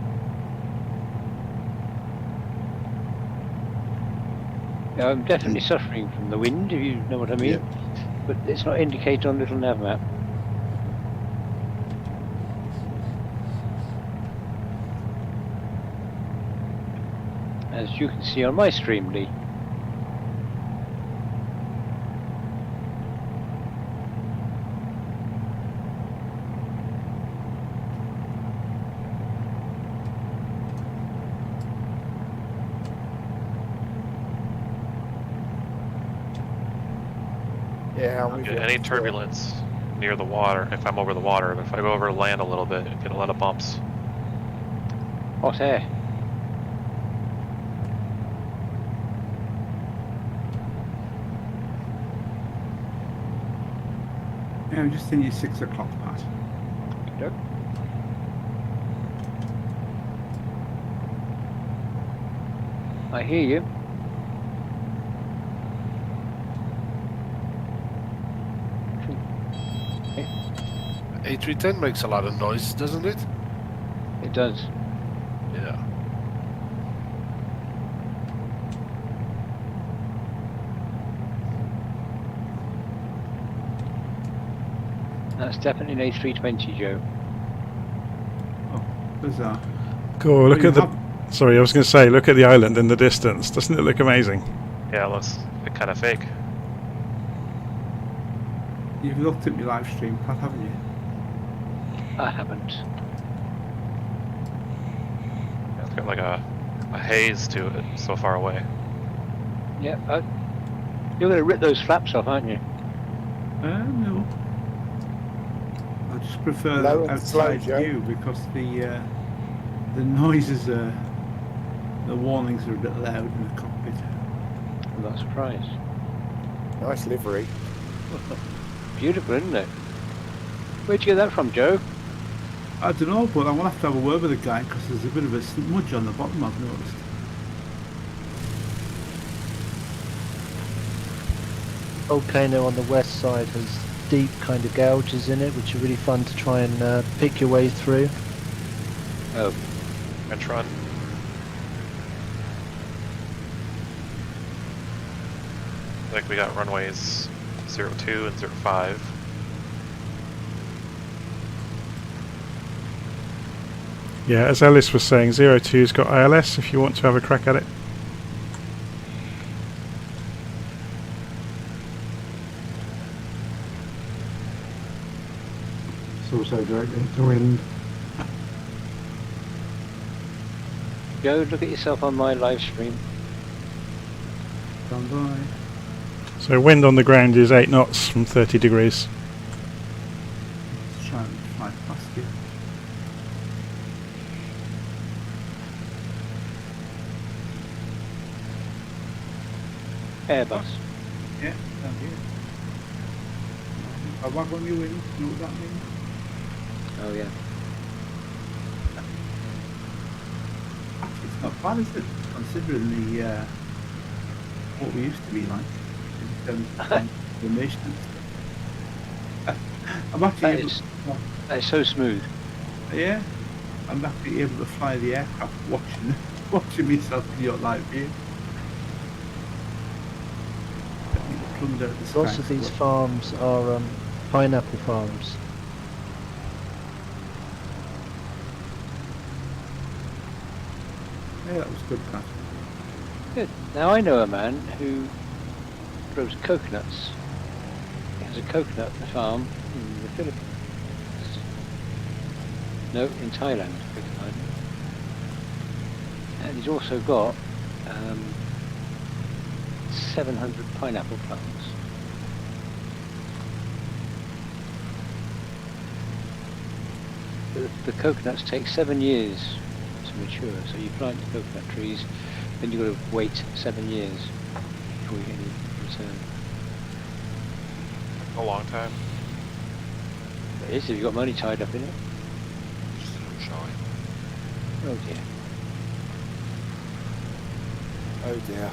Yeah, I'm definitely suffering from the wind, if you know what I mean. Yeah. But it's not indicated on little nav map. As you can see on my stream, Lee. Yeah, I'll get any turbulence near the water if I'm over the water. But if I go over land a little bit, I get a lot of bumps. Hot air. Yeah, I'm just in your 6 o'clock part. Yep. I hear you. A310 makes a lot of noise, doesn't it? It does. Yeah. That's definitely an A320, Joe. Oh, bizarre. Cool, look at the... Sorry, I was going to say, look at the island in the distance. Doesn't it look amazing? Yeah, it looks kind of fake. You've looked at my live stream, Pat, haven't you? I haven't. Yeah, it's got like a haze to it so far away. Yeah, you're going to rip those flaps off, aren't you? No. I just prefer Low the and slow, outside Joe. view because the noises are, the warnings are a bit loud in the cockpit. I'm not surprised. Nice livery. Beautiful, isn't it? Where'd you get that from, Joe? I don't know, but I'm going to have a word with the guy because there's a bit of a smudge on the bottom, I've noticed. Volcano on the west side has deep kind of gouges in it, which are really fun to try and pick your way through. Oh. French run. I think we got runways 02 and 05. Yeah, as Ellis was saying, 02's got ILS if you want to have a crack at it. It's also directly into wind. Joe, look at yourself on my live stream. Stand by. So wind on the ground is 8 knots from 30 degrees. Let's try and fly past you. Airbus. Yeah, down here. I wag on you in, you know what that means? Oh yeah. Actually, it's not bad, is it? Considering the what we used to be like in terms of transformation and stuff. I'm actually that is so smooth. Yeah, I'm actually able to fly the aircraft watching myself in your live view. Lots of these farms are pineapple farms. Yeah, that was good, Pat. Good. Now I know a man who grows coconuts. He has a coconut farm in the Philippines. No, in Thailand, beg your pardon. And he's also got 700 pineapple plants. The coconuts take 7 years to mature. So you plant your coconut trees, then you've got to wait 7 years before you get any return. A long time. It is if you've got money tied up in it. Just a little shy. Oh dear. Oh dear.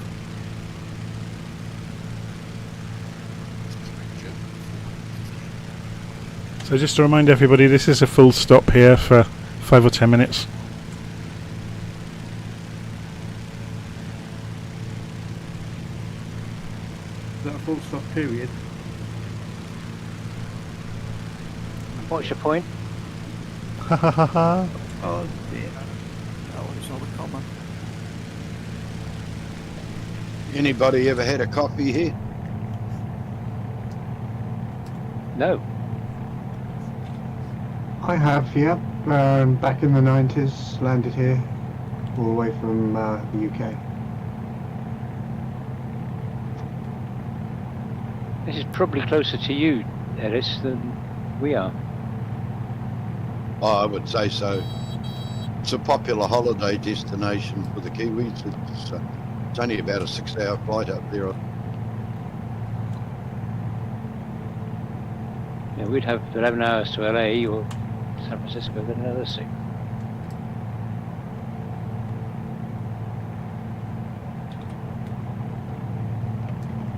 So just to remind everybody, this is a full stop here for 5 or 10 minutes. Is that a full stop period? What's your point? Ha ha ha ha. Oh dear. Oh, it's not a comma. Anybody ever had a coffee here? No. I have, yeah. Back in the 90s, landed here, all the way from the UK. This is probably closer to you, Ellis, than we are. Oh, I would say so. It's a popular holiday destination for the Kiwis. It's only about a 6-hour flight up there. Yeah, we'd have 11 hours to LA or San Francisco, then another 6.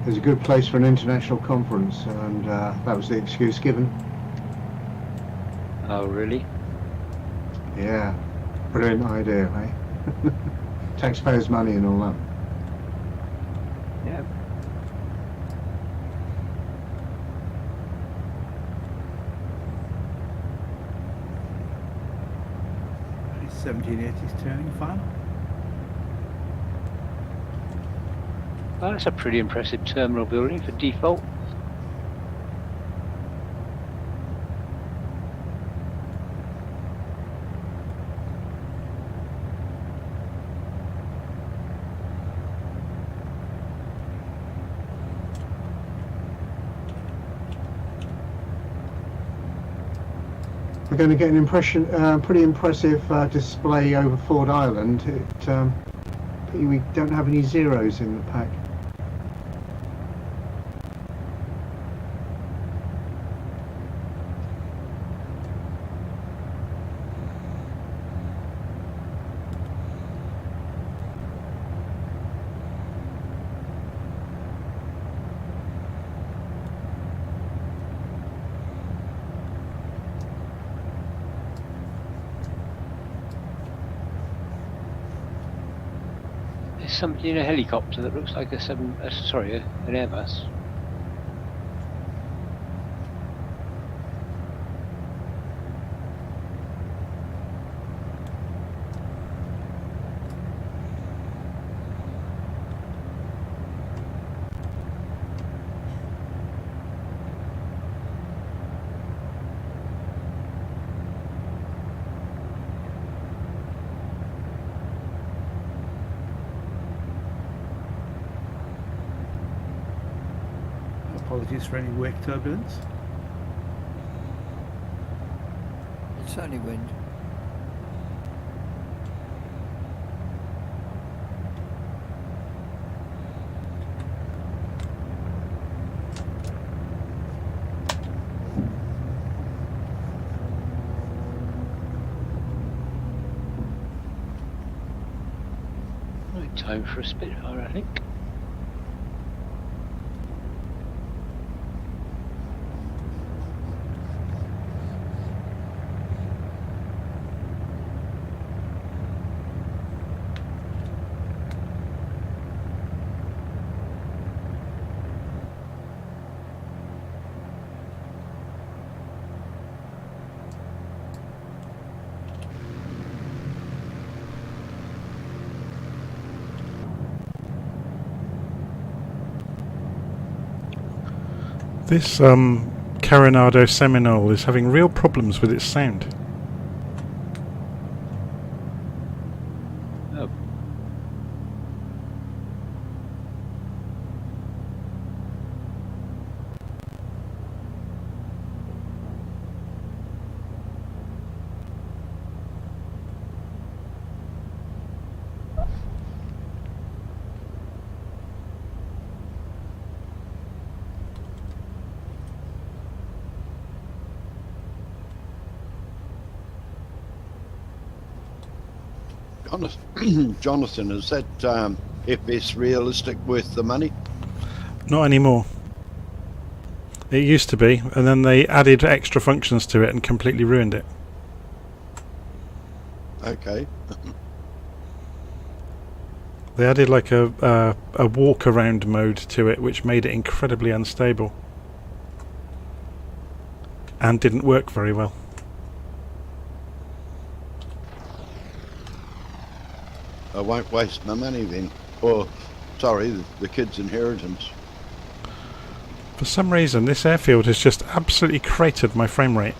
It's a good place for an international conference, and that was the excuse given. Oh, really? Yeah, brilliant idea, eh? Taxpayers' money and all that. Yeah. It's 1780s turning final. Oh, that's a pretty impressive terminal building for default. We're going to get an pretty impressive display over Ford Island. We don't have any zeros in the pack. There's somebody in a helicopter that looks like an Airbus. Apologies for any wake turbulence. It's only wind. Right, time for a Spitfire, I think. This Coronado Seminole is having real problems with its sound. Oh. Jonathan, is that FS realistic worth the money? Not anymore. It used to be, and then they added extra functions to it and completely ruined it. Okay. They added like a walk around mode to it, which made it incredibly unstable and didn't work very well. I won't waste my money then. Or, sorry, the kid's inheritance. For some reason, this airfield has just absolutely cratered my frame rate.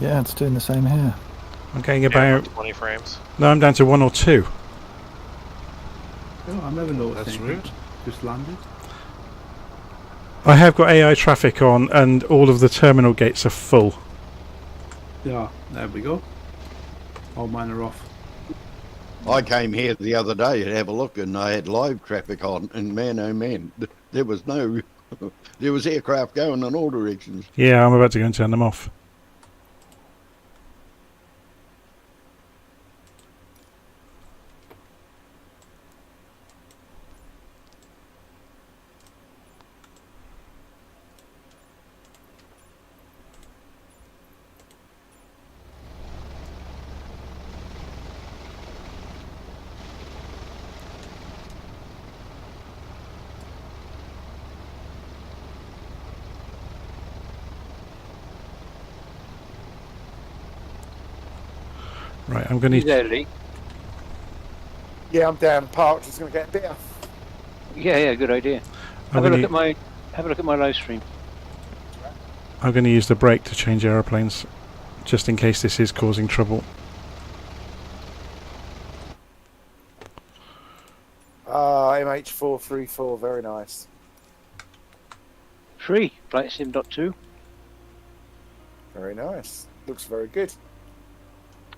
Yeah, it's doing the same here. I'm getting about 20 frames. No, I'm down to 1 or 2. Oh, I've never noticed That's anything. rude. Just landed. I have got AI traffic on, and all of the terminal gates are full. Yeah, there we go. All mine are off. I came here the other day to have a look, and I had live traffic on, and man, oh man, there was no, there was aircraft going in all directions. Yeah, I'm about to go and turn them off. Right, I'm going to... Yeah, I'm down parked. Just going to get a beer. Yeah, good idea. Have a look at my live stream. I'm going to use the brake to change aeroplanes, just in case this is causing trouble. MH434, very nice. Free, Flight Sim.2. Very nice. Looks very good.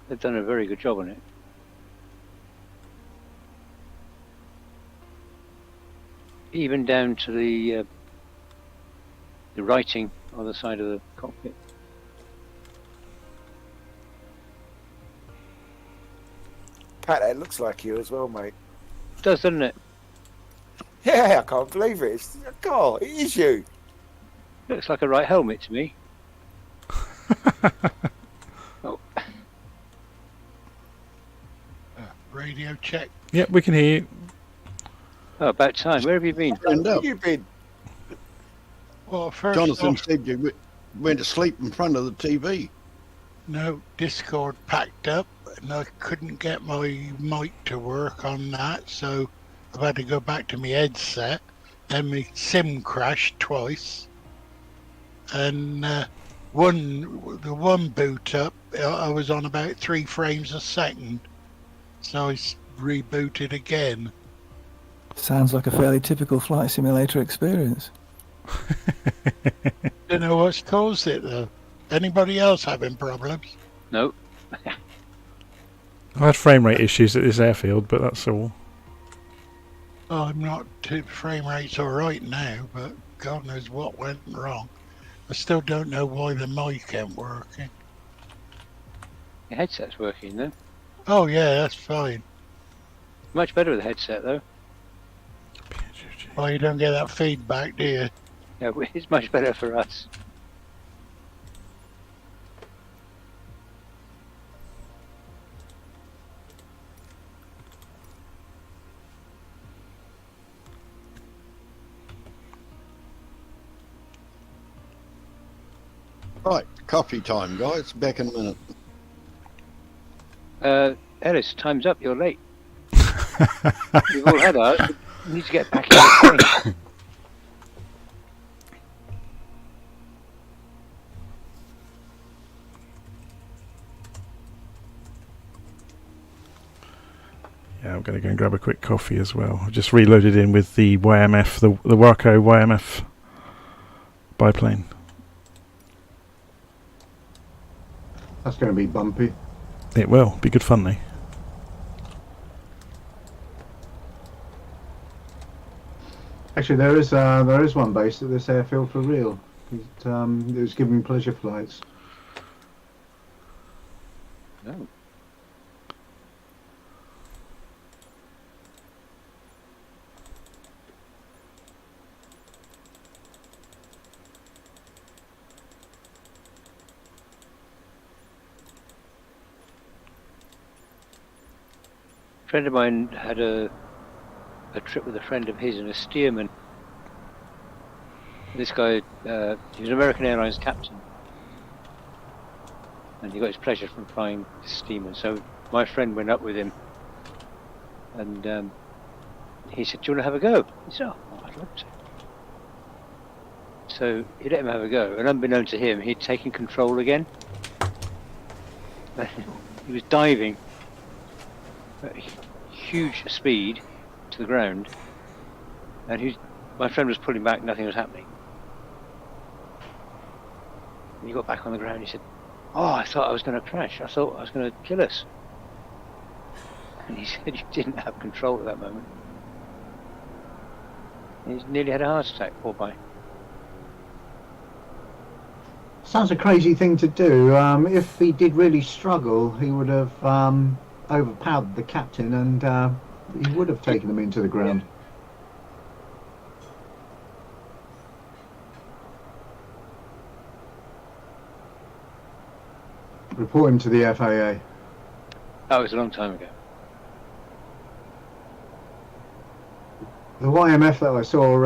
They've done a very good job on it. Even down to the writing on the side of the cockpit. Pat, that looks like you as well, mate. It does, doesn't it? Yeah, I can't believe it. God, it is you. Looks like a right helmet to me. Oh. Radio check. Yep, we can hear you. Oh, about time. Where have you been? Where have you been? Well, first Jonathan off, said you went to sleep in front of the TV. no, Discord packed up and I couldn't get my mic to work on that, so I've had to go back to my headset. Then my sim crashed twice. And the one boot up, I was on about 3 frames a second. So I rebooted again. Sounds like a fairly typical flight simulator experience. Don't know what's caused it though. Anybody else having problems? No. I had frame rate issues at this airfield, but that's all. Oh, I'm not. Frame rate's all right now, but God knows what went wrong. I still don't know why the mic ain't working. Your headset's working then. Oh yeah, that's fine. Much better with the headset though. Well, you don't get that feedback, do you? Yeah, it's much better for us. Right, coffee time, guys. Back in a minute. Ellis, time's up. You're late. We've all had ours. We need to get back in the train. Yeah, I'm going to go and grab a quick coffee as well. I've just reloaded in with the YMF, the Waco YMF biplane. That's going to be bumpy. It will be good fun though. Actually, there is one based at this airfield for real. It was giving pleasure flights. Oh. A friend of mine had a trip with a friend of his and a steerman. This guy, he was an American Airlines captain, and he got his pleasure from flying steamer. So my friend went up with him, and he said, "Do you want to have a go?" He said, "Oh, I'd love to." So he let him have a go, and unbeknown to him, he'd taken control again. He was diving at huge speed to the ground, and my friend was pulling back, nothing was happening. And he got back on the ground, he said, "Oh, I thought I was going to crash, I thought I was going to kill us." And he said you didn't have control at that moment. And he nearly had a heart attack, poor boy. Sounds a crazy thing to do. If he did really struggle, he would have overpowered the captain, and he would have taken them into the ground. Report him to the FAA. That was a long time ago. The YMF that I saw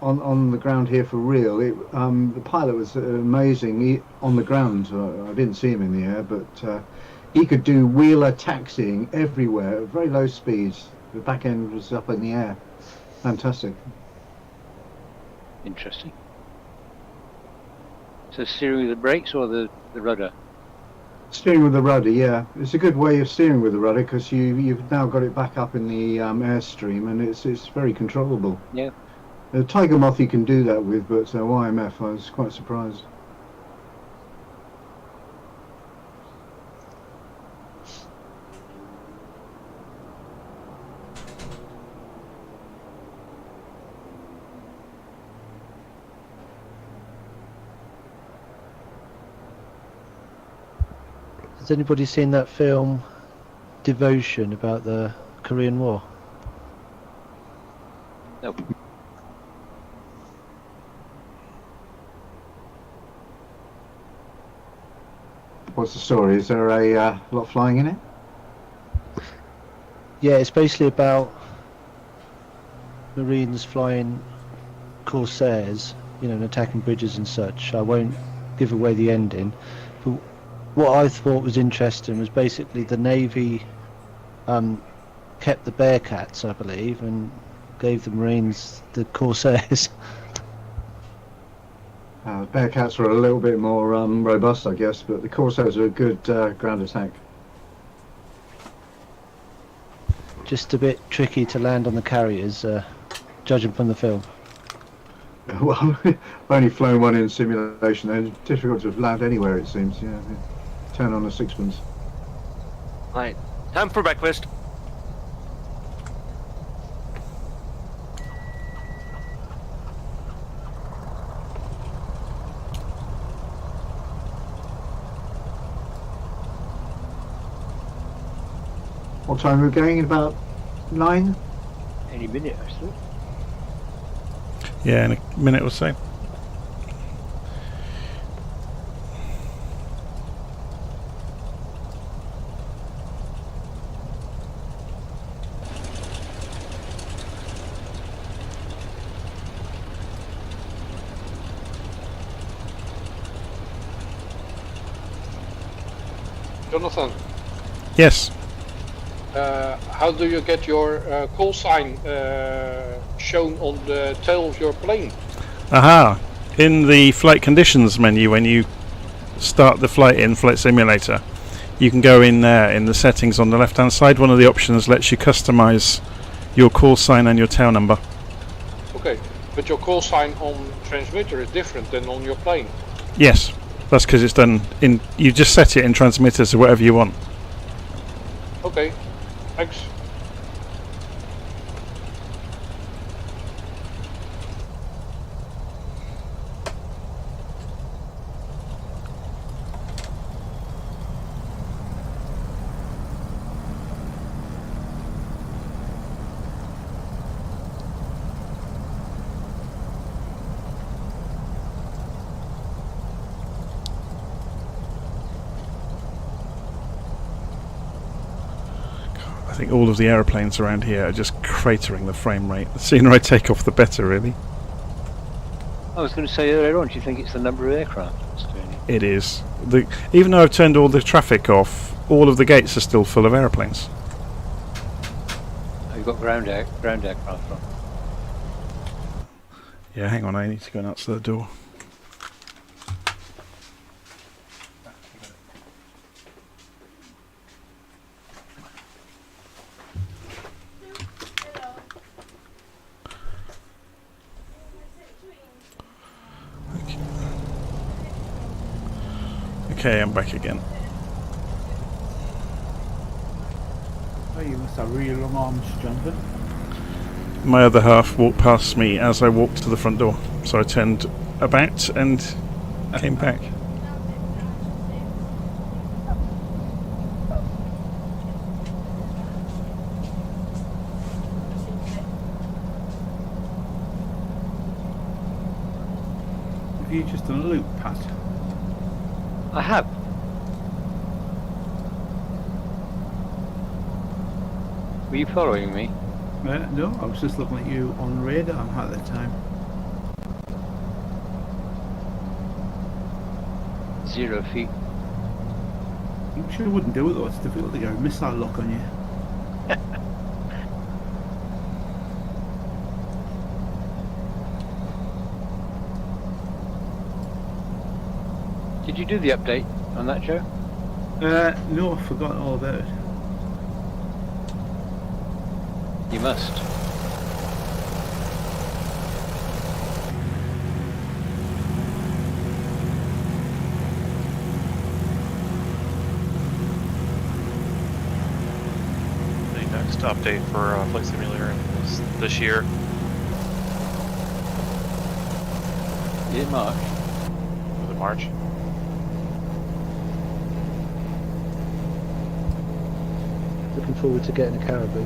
on the ground here for real, the pilot was amazing. On the ground, I didn't see him in the air, but he could do wheeler taxiing everywhere at very low speeds. The back end was up in the air. Fantastic. Interesting. So steering with the brakes or the rudder? Steering with the rudder, yeah. It's a good way of steering with the rudder because you've now got it back up in the airstream, and it's very controllable. Yeah. The Tiger Moth you can do that with, but YMF, I was quite surprised. Has anybody seen that film Devotion about the Korean War? No. What's the story? Is there a lot of flying in it? Yeah, it's basically about Marines flying Corsairs, and attacking bridges and such. I won't give away the ending, but what I thought was interesting was basically the Navy kept the Bearcats, I believe, and gave the Marines the Corsairs. Bearcats were a little bit more robust, I guess, but the Corsairs are a good ground attack. Just a bit tricky to land on the carriers, judging from the film. Well, I've only flown one in simulation. They're difficult to land anywhere, it seems. Yeah, turn on the sixpence. Right, time for breakfast. What time are we going? About 9? Any minute, actually. Yeah, in a minute or so. Jonathan, Yes. how do you get your call sign shown on the tail of your plane? Aha! In the flight conditions menu, when you start the flight in Flight Simulator, you can go in there in the settings on the left hand side. One of the options lets you customize your call sign and your tail number. Okay, but your call sign on transmitter is different than on your plane. Yes, that's because it's done in. You just set it in transmitters or whatever you want. Okay, thanks. I think all of the aeroplanes around here are just cratering the frame rate. The sooner I take off, the better, really. I was going to say earlier on, do you think it's the number of aircraft that's doing it? It is. Even though I've turned all the traffic off, all of the gates are still full of aeroplanes. Oh, you've got ground aircraft on. Yeah, hang on, I need to go and answer the door. Okay, I'm back again. Oh, you must have really long arms, Jonathan. My other half walked past me as I walked to the front door, so I turned about and came back. Have you just done a loop, Pat? I have. Were you following me? No, I was just looking at you on radar at the time. 0 feet. You sure wouldn't do it though, it's difficult to get a missile lock on you. Did you do the update on that, Joe? No, I've forgotten all about it. You must. The next update for Flight Simulator is this year. In March. Was it March? Looking forward to getting a caribou.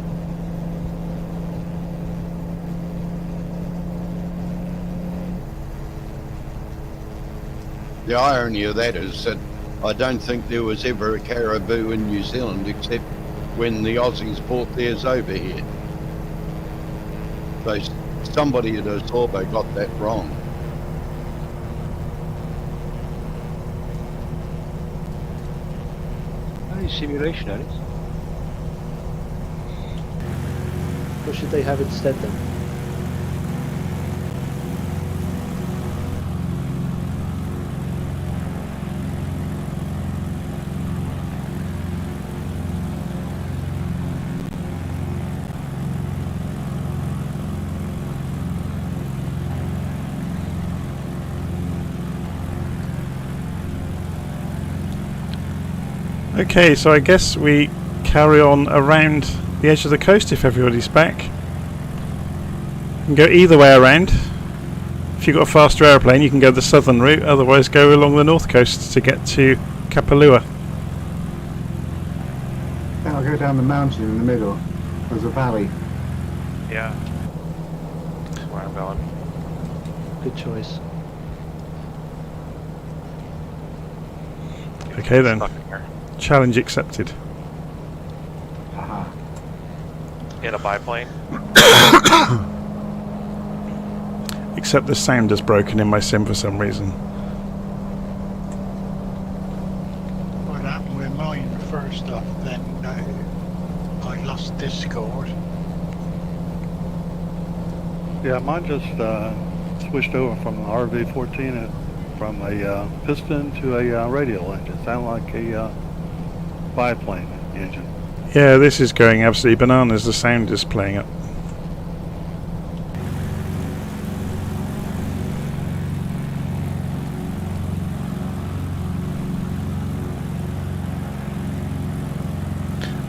The irony of that is that I don't think there was ever a caribou in New Zealand except when the Aussies brought theirs over here. So somebody at Osorbo got that wrong. Only simulation, Alex. What should they have instead then? Okay, so I guess we carry on around the edge of the coast if everybody's back. You can go either way around. If you've got a faster aeroplane, you can go the southern route, otherwise go along the north coast to get to Kapalua. I'll go down the mountain in the middle. There's a valley. Yeah. That's where I'm going. Good choice. Okay then. Stuck in here. Challenge accepted. Haha. In a biplane. Except the sound has broken in my sim for some reason. What happened with mine first off, then I lost Discord. Yeah, mine just switched over from an RV-14 from a piston to a radial engine. Sounded like a biplane engine. Yeah, this is going absolutely bananas. The sound is playing up.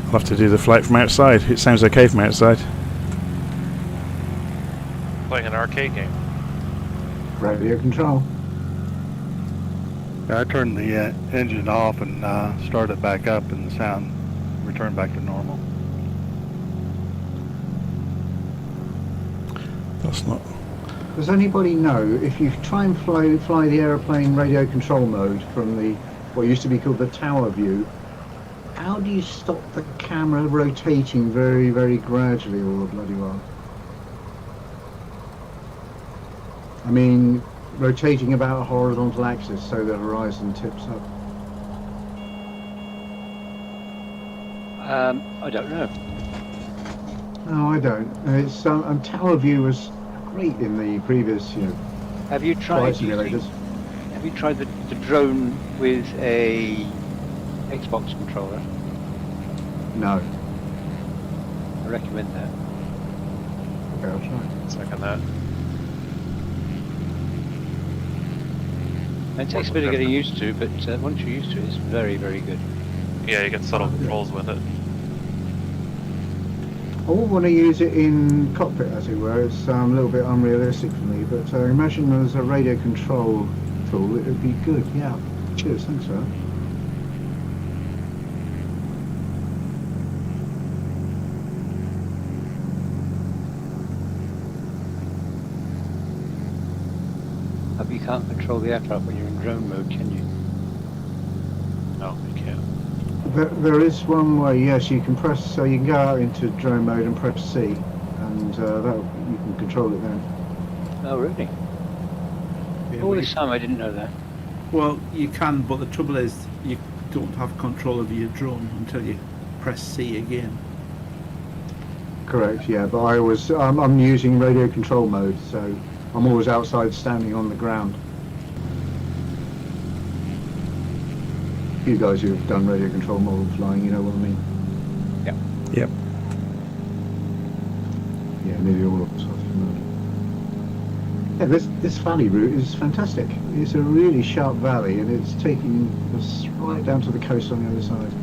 I'll have to do the flight from outside. It sounds okay from outside. Playing an arcade game. Radio control. I turned the engine off and started back up, and the sound returned back to normal. That's not... Does anybody know if you try and fly the aeroplane radio control mode from the what used to be called the tower view, How do you stop the camera rotating very, very gradually all the bloody while? I mean, rotating about a horizontal axis so the horizon tips up. I don't know. No, I don't. It's tower view was great in the previous, Have you tried flight simulators. Have you tried the drone with a Xbox controller? No. I recommend that. Okay, I'll try. Second that. It takes a bit of getting used to, but once you're used to it, it's very, very good. Yeah, you get subtle controls with it. I wouldn't want to use it in cockpit, as it were. It's a little bit unrealistic for me, but I imagine as a radio control tool, it would be good. Yeah. Cheers, thanks for that. But you can't control the aircraft when you're in drone mode, can you? No, you can't. There is one way, yes, you can press, so you can go out into drone mode and press C, and that you can control it then. Oh, really? Yeah, All but this time I didn't know that. Well, you can, but the trouble is you don't have control of your drone until you press C again. Correct, yeah, but I'm using radio control mode, so I'm always outside standing on the ground. You guys who have done radio control model flying, you know what I mean? Yeah. Yep. Yeah, nearly all of us are familiar. Yeah, this valley route is fantastic. It's a really sharp valley, and it's taking us right down to the coast on the other side.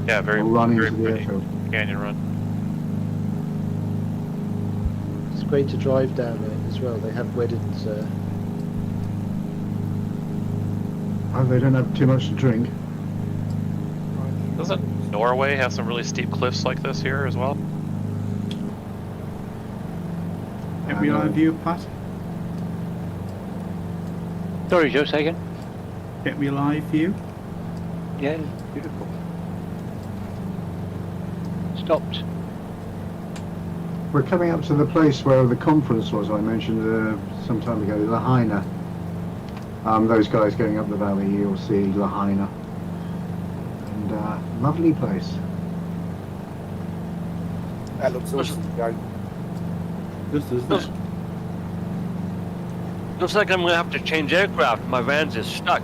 Yeah, very, We'll run very into the pretty airfield. canyon run. It's great to drive down there as well. They have weddings there. Oh, they don't have too much to drink. Doesn't Norway have some really steep cliffs like this here as well? Get me live view, Pat. Sorry, Joe, say again? Get me live view. Yeah, beautiful. Stopped. We're coming up to the place where the conference was, I mentioned some time ago, Lahaina. Those guys going up the valley, you'll see Lahaina. And lovely place. That looks awesome. Just isn't it? Looks like I'm gonna have to change aircraft. My van's is stuck.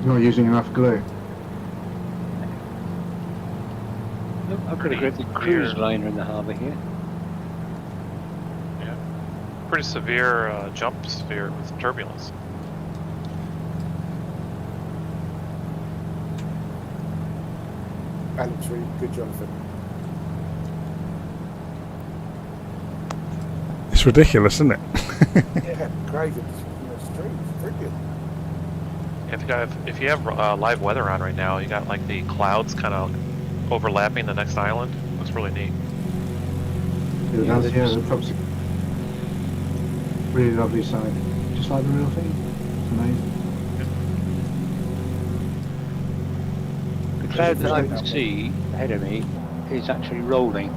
You're not using enough glue. Look, I've got a great big cruise liner in the harbour here. Yeah. Pretty severe jump sphere with turbulence. That looks really good, Jonathan. It's ridiculous, isn't it? Yeah, crazy. Streets, brilliant. If you have live weather on right now, you got like the clouds kind of overlapping the next island. Looks really neat. Yeah, the top's a really lovely sight. Just like the real thing. It's amazing. The cloud that I can see ahead of me is actually rolling.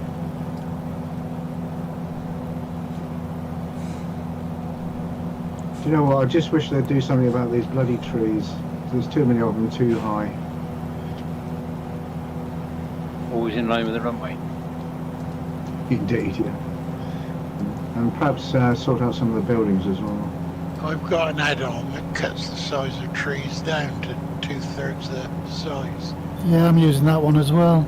Do you know what? I just wish they'd do something about these bloody trees. There's too many of them, too high. Always in line with the runway. Indeed, yeah. And perhaps sort out some of the buildings as well. I've got an add-on that cuts the size of trees down to 2/3 the size. Yeah, I'm using that one as well.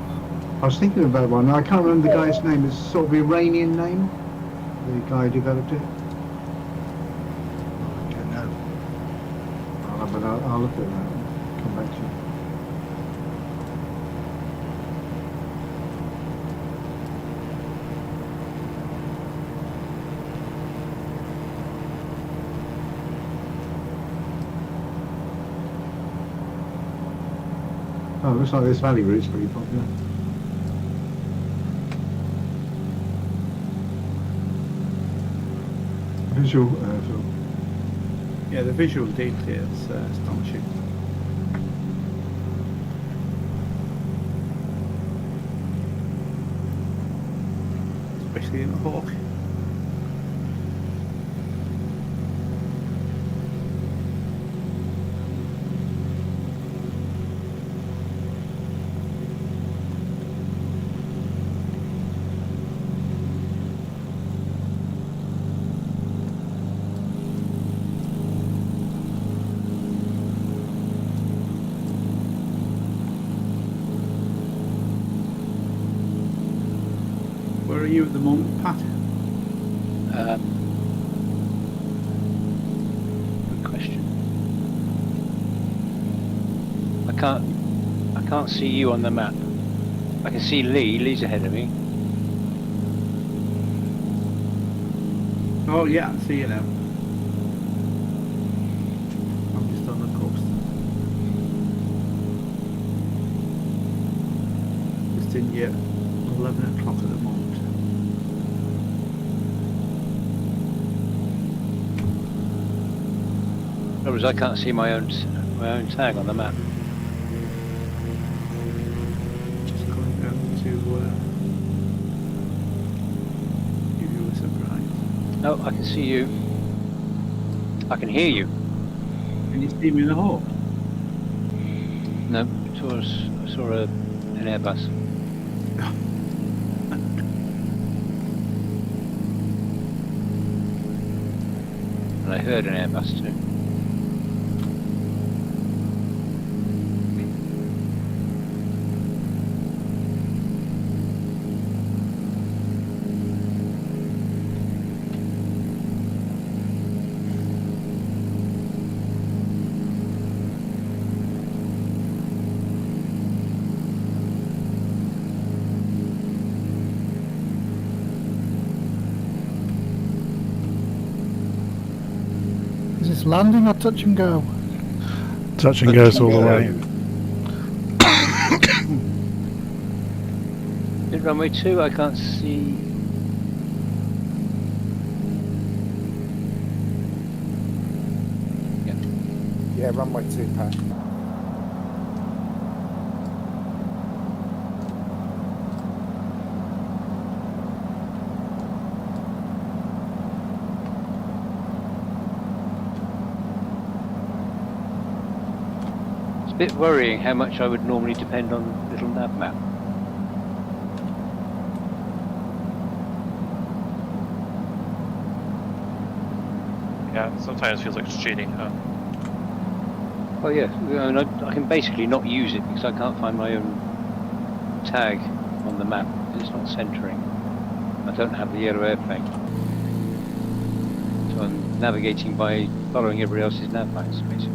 I was thinking about one. I can't remember the guy's name. It's sort of Iranian name. The guy who developed it. I don't know. I'll look at that and come back to you. Oh, looks like this valley route's pretty popular. Visual film. Yeah, the visual details astonishing. seeing a hawk. Where are you at the moment, Pat? Good question. I can't see you on the map. I can see Lee. Lee's ahead of me. Oh yeah, I see you now. I'm just on the coast. Just in yet 11 o'clock at the moment. Otherwise, I can't see my own tag on the map. Just going down to give you a surprise. No, I can see you. I can hear you. Can you see me in the hawk? No, I saw an Airbus. And I heard an Airbus too. Is this landing or touch and go? Touch and goes all the way. Mid runway 2, I can't see. Yeah, runway 2, Pat. It's a bit worrying how much I would normally depend on little nav map. Yeah, sometimes feels like it's cheating, huh? Oh yeah, I mean, I can basically not use it because I can't find my own tag on the map. It's not centering. I don't have the yellow airplane. So I'm navigating by following everybody else's nav maps, basically.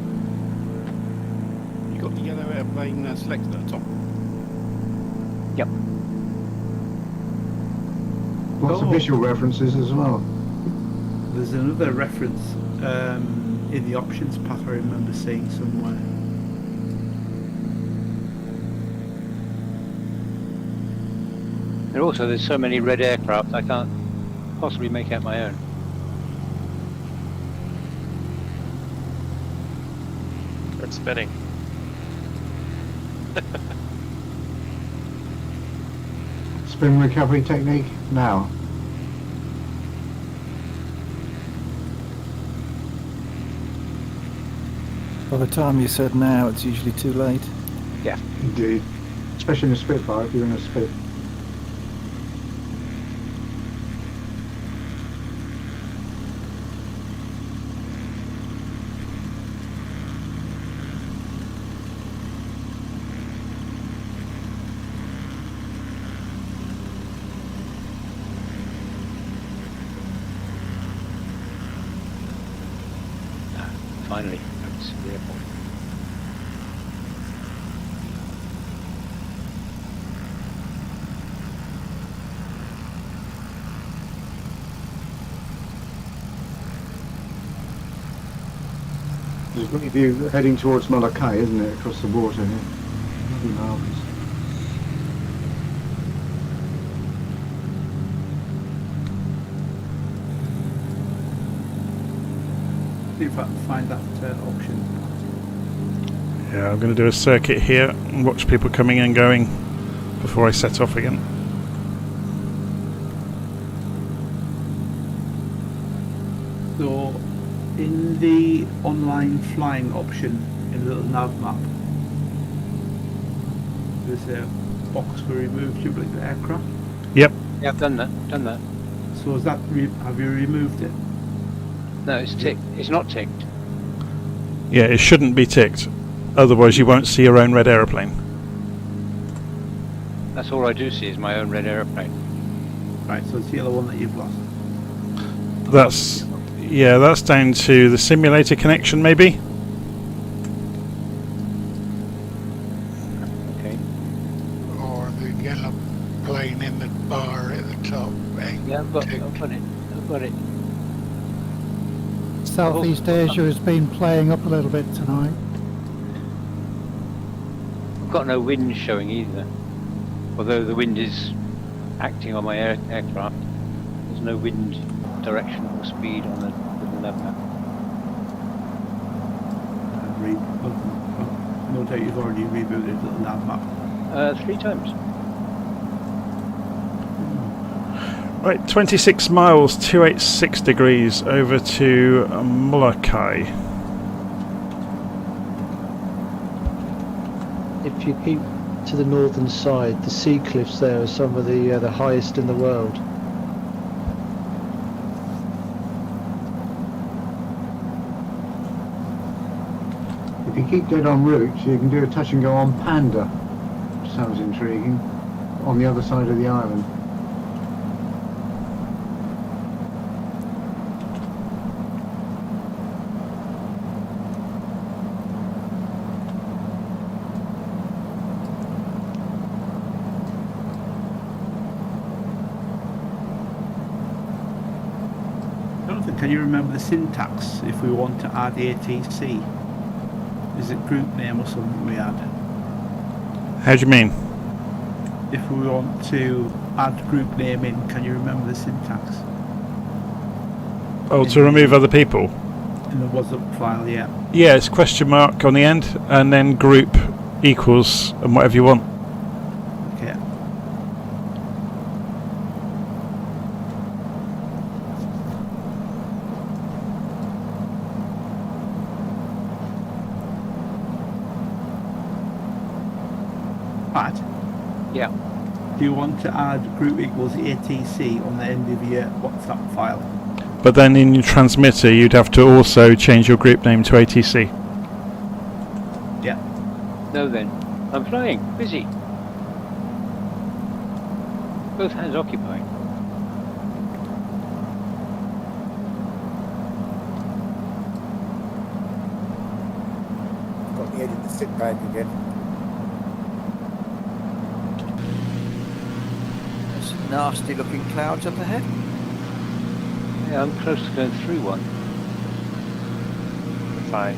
You got the yellow airplane selected at the top. Yep. Lots of visual references as well. There's another reference in the options path I remember seeing somewhere. And also there's so many red aircraft I can't possibly make out my own. It's spinning. Spin recovery technique now. By the time you said now, it's usually too late. Yeah. Indeed. Especially in a Spitfire if you're in a Spit. Finally, it's the airport. There's a great view heading towards Molokai, isn't it, across the water here? Lovely marvellous. See if I can find that option. Yeah, I'm going to do a circuit here and watch people coming and going before I set off again. So, in the online flying option in the little nav map, there's a box for remove duplicate aircraft. Yep. Yeah, I've done that. Done that. So is that have you removed it? No, it's ticked. It's not ticked. Yeah, it shouldn't be ticked. Otherwise, you won't see your own red aeroplane. That's all I do see is my own red aeroplane. Right, so it's the other one that you've lost. That's that's down to the simulator connection, maybe. Okay. Or the yellow plane in the bar at the top. Yeah, I've got it. I've got it. Southeast Asia has been playing up a little bit tonight. I've got no wind showing either. Although the wind is acting on my aircraft, there's no wind direction or speed on the nav map. No doubt you've already rebooted the nav map. 3 times. Right, 26 miles, 286 degrees over to Molokai. If you keep to the northern side, the sea cliffs there are some of the highest in the world. If you keep dead on route, you can do a touch and go on Panda, which sounds intriguing, on the other side of the island. Jonathan, can you remember the syntax if we want to add ATC? Is it group name or something we add? How do you mean? If we want to add group name in, can you remember the syntax? Oh, to remove other people? In the WhatsApp file, yeah. Yeah, it's question mark on the end, and then group equals and whatever you want. Okay. Pat? Yeah. Do you want to add group equals ATC on the end of your WhatsApp file? But then in your transmitter, you'd have to also change your group name to ATC. Yeah. No then. I'm flying. Busy. Both hands occupied. Got the edge of the sit bag again. There's some nasty looking clouds up ahead. Yeah, I'm close to going through one. Fine.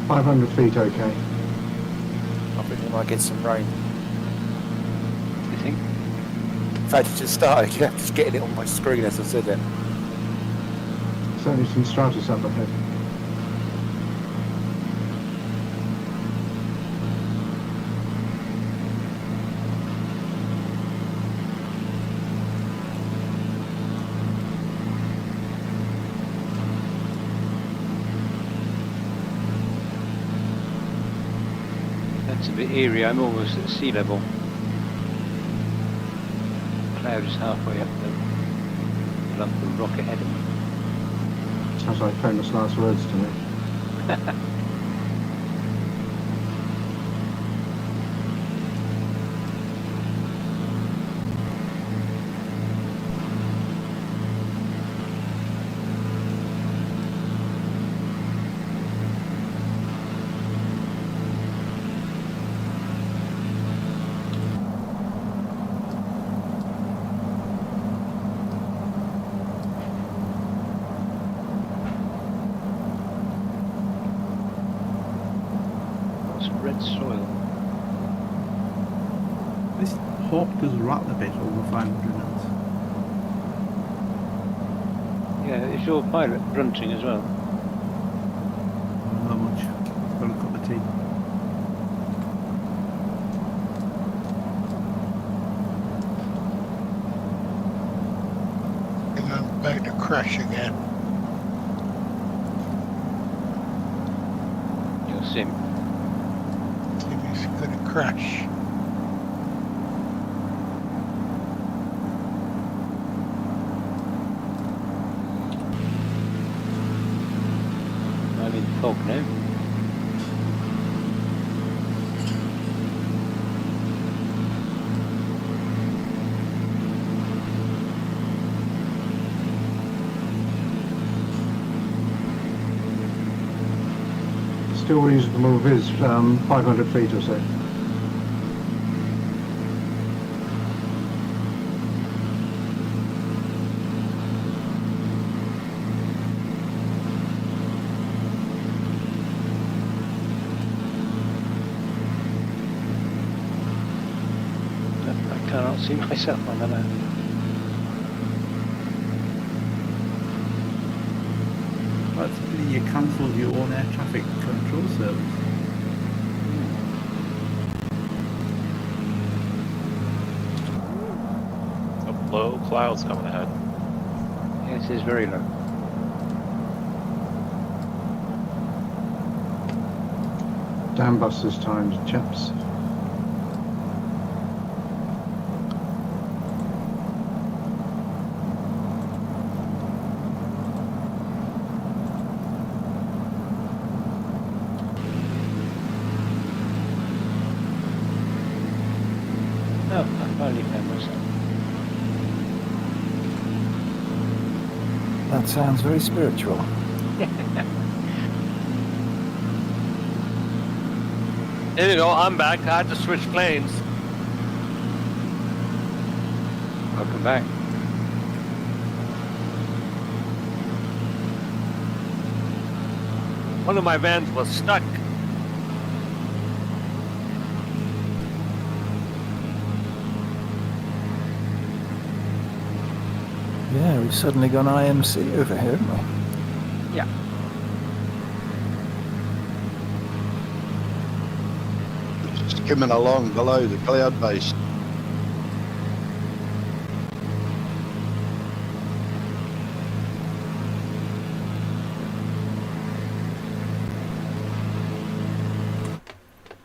$500 feet, okay. I think we might get some rain. You think? In fact, it just started. Yeah, just getting it on my screen as I said that. Certainly some stratus up ahead. That's a bit eerie. I'm almost at sea level. Cloud is halfway up the lump of rock ahead of me. Sounds like famous last words to me. Red soil. This hawk does rattle a bit over 500 knots. Yeah, is your pilot grunting as well? Not much. Got a cup of tea. crash again. Your sim. Sim is going to crash. I'm in fog now. Still reasonable viz, 500 feet or so. I cannot see myself on the map. Well, it's a pity you cancelled your own air traffic control service. Some low clouds coming ahead. Yes, it's very low. Damn busters times, chaps. Oh, I finally found myself. That sounds very spiritual. There you go, I'm back. I had to switch planes. Welcome back. One of my vans was stuck. Yeah, we've suddenly gone IMC over here, haven't we? Yeah. Skimming along below the cloud base.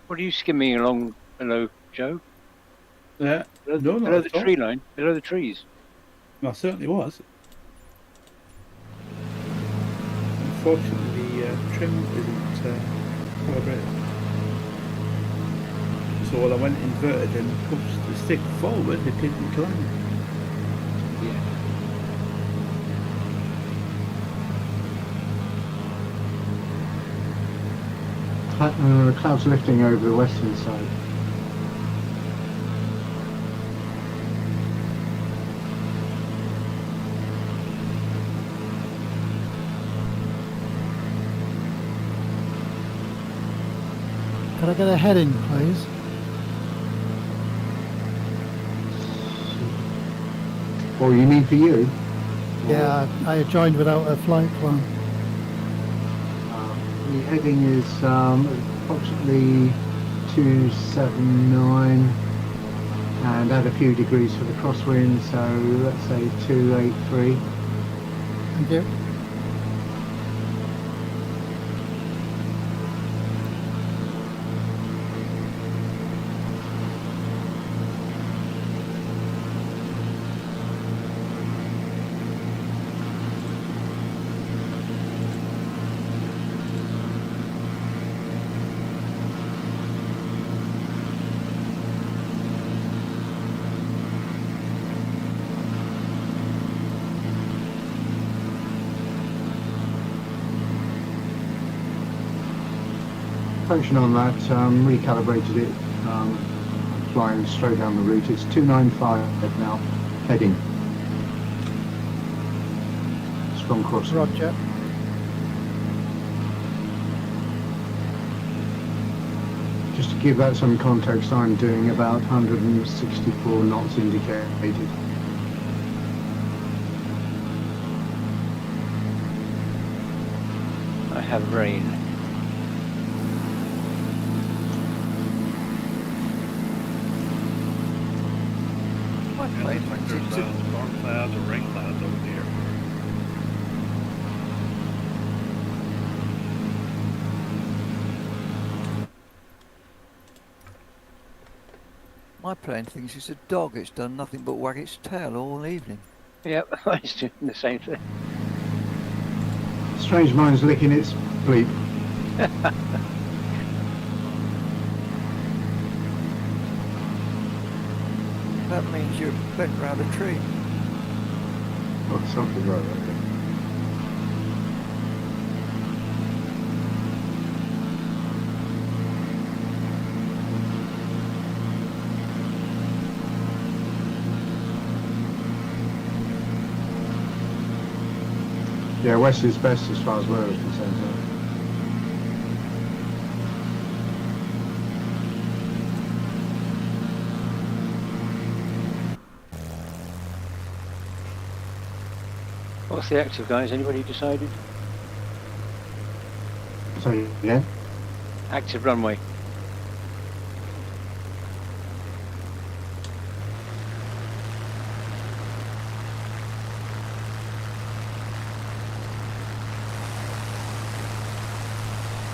What are you skimming along below, Joe? No, Below not the at all. tree line, below the trees. I certainly was. Unfortunately, the trim isn't calibrated. So when I went inverted and pushed the stick forward, it didn't climb. Clouds lifting over the western side. Could I get a heading, please? What you mean for you? Yeah, I joined without a flight plan. The heading is approximately 279 and add a few degrees for the crosswind, so let's say 283. Thank you. Function on that, recalibrated it, flying straight down the route. It's 295 now, heading. Strong crossing. Roger. Just to give that some context, I'm doing about 164 knots indicated. I have rain. There's storm clouds or rain clouds over here. My plane thinks it's a dog. It's done nothing but wag its tail all evening. Yep, it's doing the same thing. Strange mind's licking its bleep. That means you're bent round a tree. Oh, something like that. Yeah, west is best as far as we're concerned. What's the active, guys? Anybody decided? Sorry, yeah? Active runway.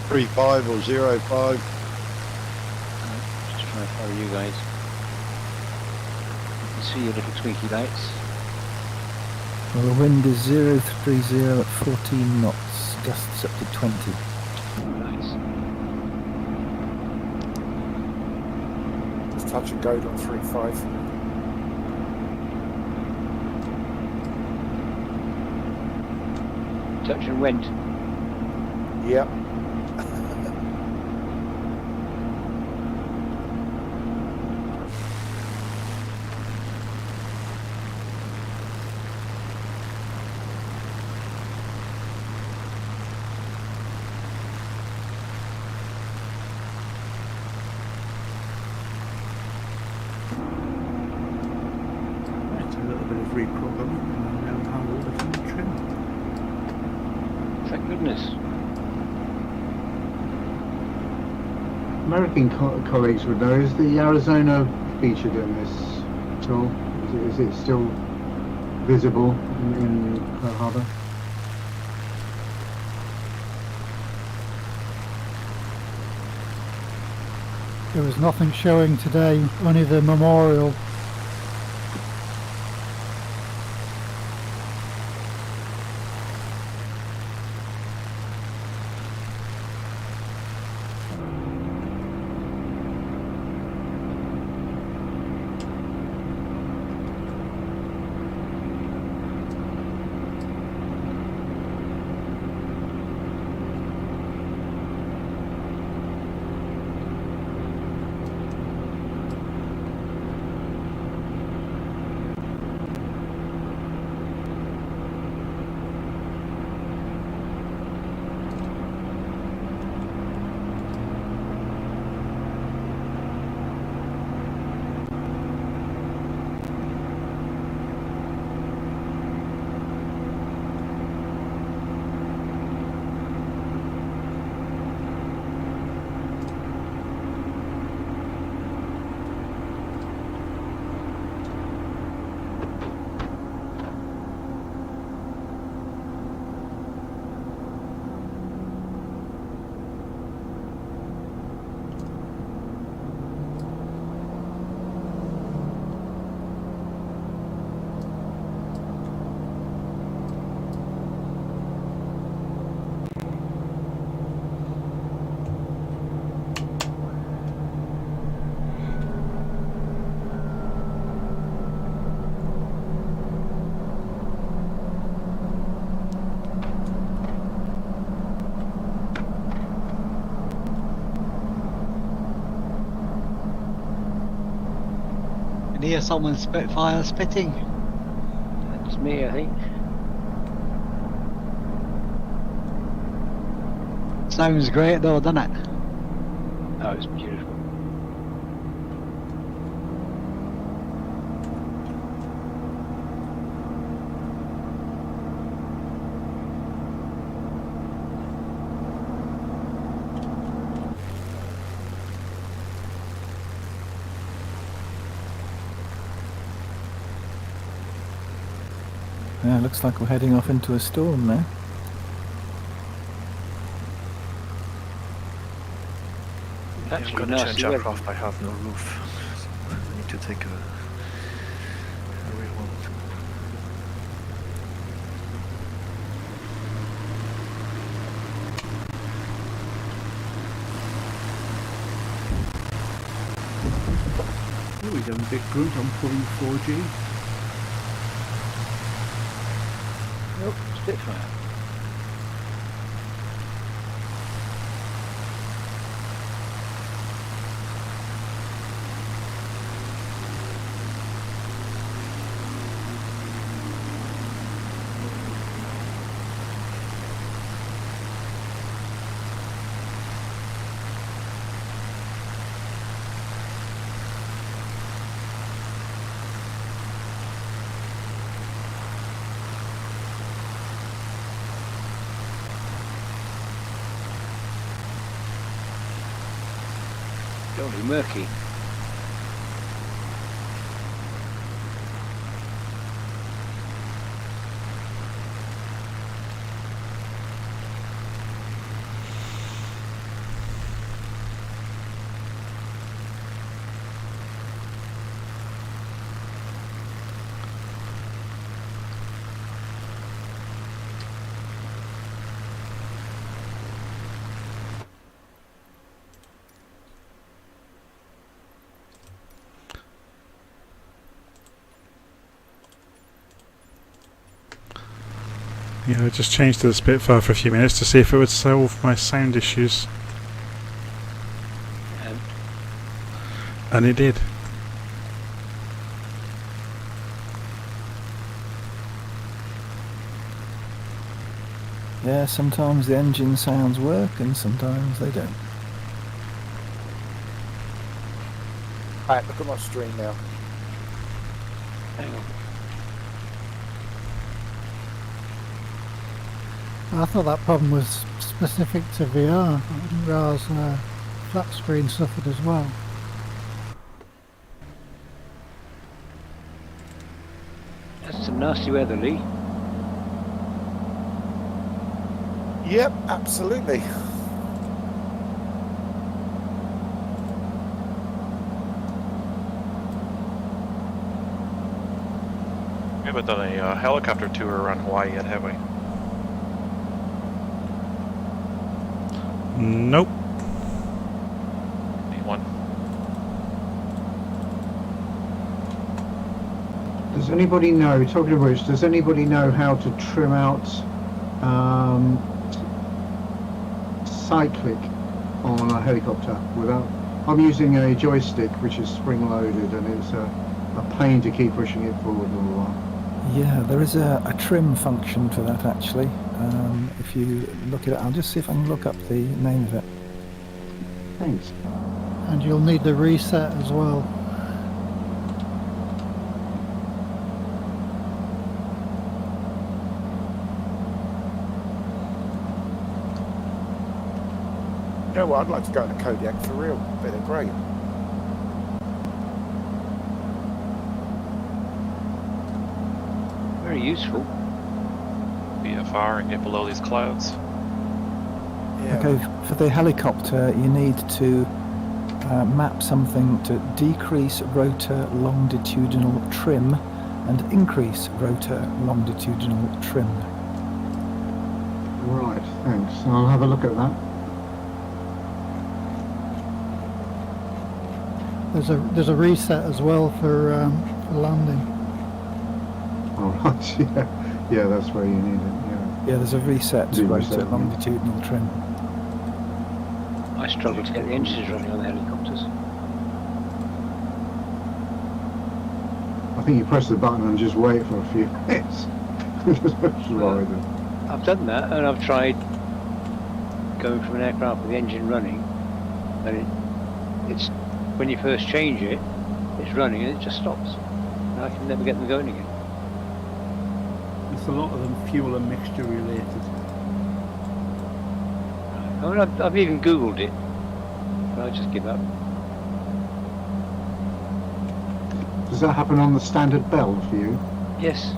.35 or 05. Just trying to follow you guys. You can see your little twinkly lights. Well, the wind is 030 at 14 knots, gusts up to 20. Nice. Just touch and go on 3.5. Touch and went. Yep. Reprogramming and now how all the trim. Thank goodness. American colleagues would know, is the Arizona featured in this at all? Is it still visible in Pearl Harbor? There was nothing showing today, only the memorial. I hear someone Spitfire spitting. That's me, I think. Sounds great though, doesn't it? Oh, it's beautiful. Yeah, looks like we're heading off into a storm now. I'm gonna change aircraft, I have no roof. So I need like to take a real one. Oh, he's having a big grunt on pulling 4G. Nope, Spitfire. Jolly murky. Yeah, I just changed to the Spitfire for a few minutes to see if it would solve my sound issues. And it did. Yeah, sometimes the engine sounds work and sometimes they don't. Right, look at my stream now. Hang on. I thought that problem was specific to VR. I didn't realise flat screen suffered as well. That's some nasty weather, Lee. Yep, absolutely. We haven't done a helicopter tour around Hawaii yet, have we? Nope. Need one. Does anybody know, talking of which, does anybody know how to trim out cyclic on a helicopter without... I'm using a joystick which is spring-loaded and it's a pain to keep pushing it forward all the while. Yeah, there is a trim function for that actually. If you look at it, I'll just see if I can look up the name of it. Thanks. And you'll need the reset as well. You know what, I'd like to go in a Kodiak for real. They're great. Very useful. VFR and get below these clouds. Yeah. Okay, for the helicopter you need to map something to decrease rotor longitudinal trim and increase rotor longitudinal trim. Right, thanks. I'll have a look at that. There's a reset as well for landing. All right, yeah, that's where you need it. Yeah, there's a reset to rotor Reset, yeah. longitudinal trim. I struggle to get the engines running on the helicopters. I think you press the button and just wait for a few minutes. Just slide it. I've done that, and I've tried going from an aircraft with the engine running, and it's when you first change it, it's running and it just stops. And I can never get them going again. There's a lot of them fuel and mixture related. I mean, I've even Googled it, but I just give up. Does that happen on the standard bell for you? Yes.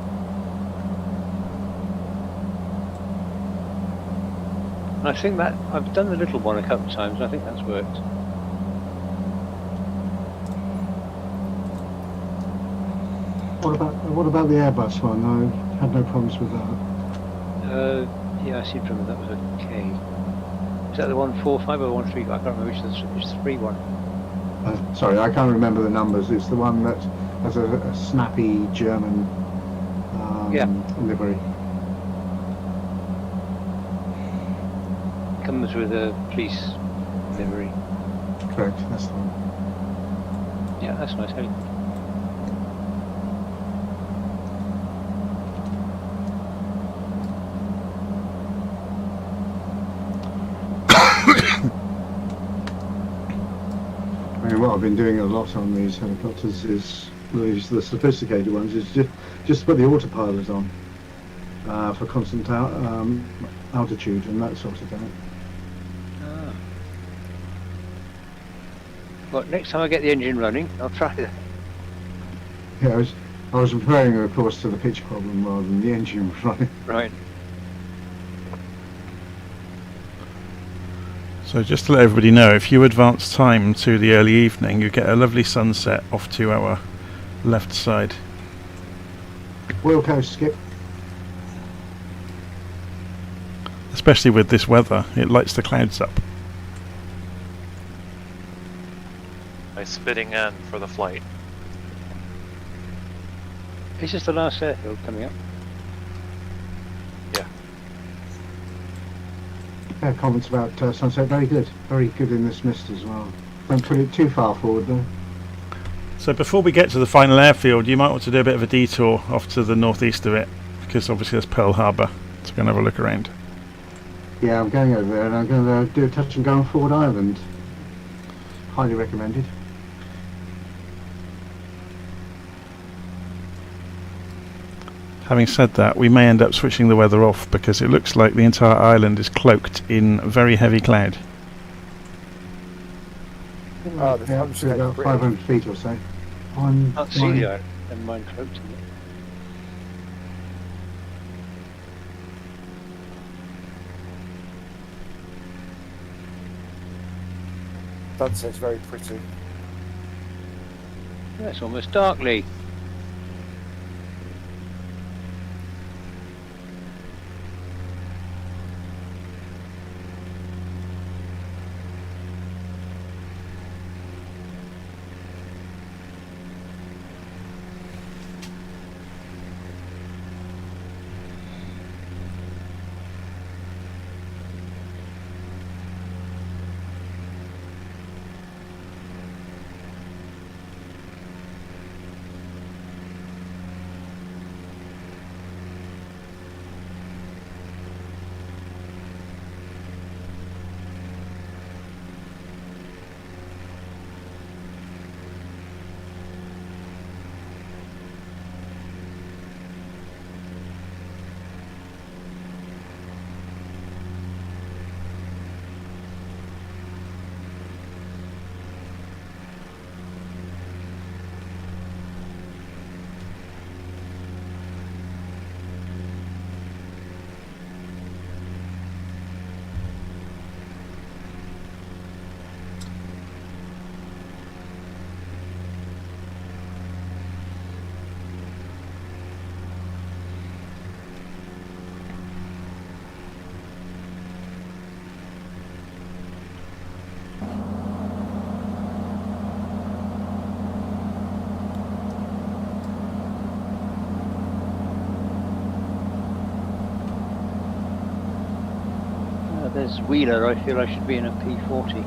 And I think that I've done the little one a couple of times, and I think that's worked. What about the Airbus one? I had no problems with that. Yeah, I seem to remember that was okay. Is that the 145 or 135? I can't remember which is the 3-1. Sorry, I can't remember the numbers. It's the one that has a snappy German livery. Comes with a police livery. Correct, that's the one. Yeah, that's nice. I mean, what I've been doing a lot on these helicopters is the sophisticated ones is just put the autopilot on for constant altitude and that sort of thing. Well, next time I get the engine running, I'll try that. Yeah, I was referring, of course, to the pitch problem rather than the engine running. Right. So just to let everybody know, if you advance time to the early evening, you get a lovely sunset off to our left side. Wilco, skip. Especially with this weather, it lights the clouds up. Nice fitting in for the flight. Is this the last airfield coming up? Yeah. Yeah, comments about sunset, very good in this mist as well. Don't put it too far forward though. So before we get to the final airfield, you might want to do a bit of a detour off to the northeast of it, because obviously there's Pearl Harbor, so go and have a look around. Yeah, I'm going over there and I'm going to do a touch and go on Ford Island. Highly recommended. Having said that, we may end up switching the weather off because it looks like the entire island is cloaked in very heavy cloud. Oh, yeah, about 500 feet or so. Can't see the island, never mind cloaked in it. Sunset's very pretty. Yeah, it's almost darkly. There's Wheeler, I feel I should be in a P40.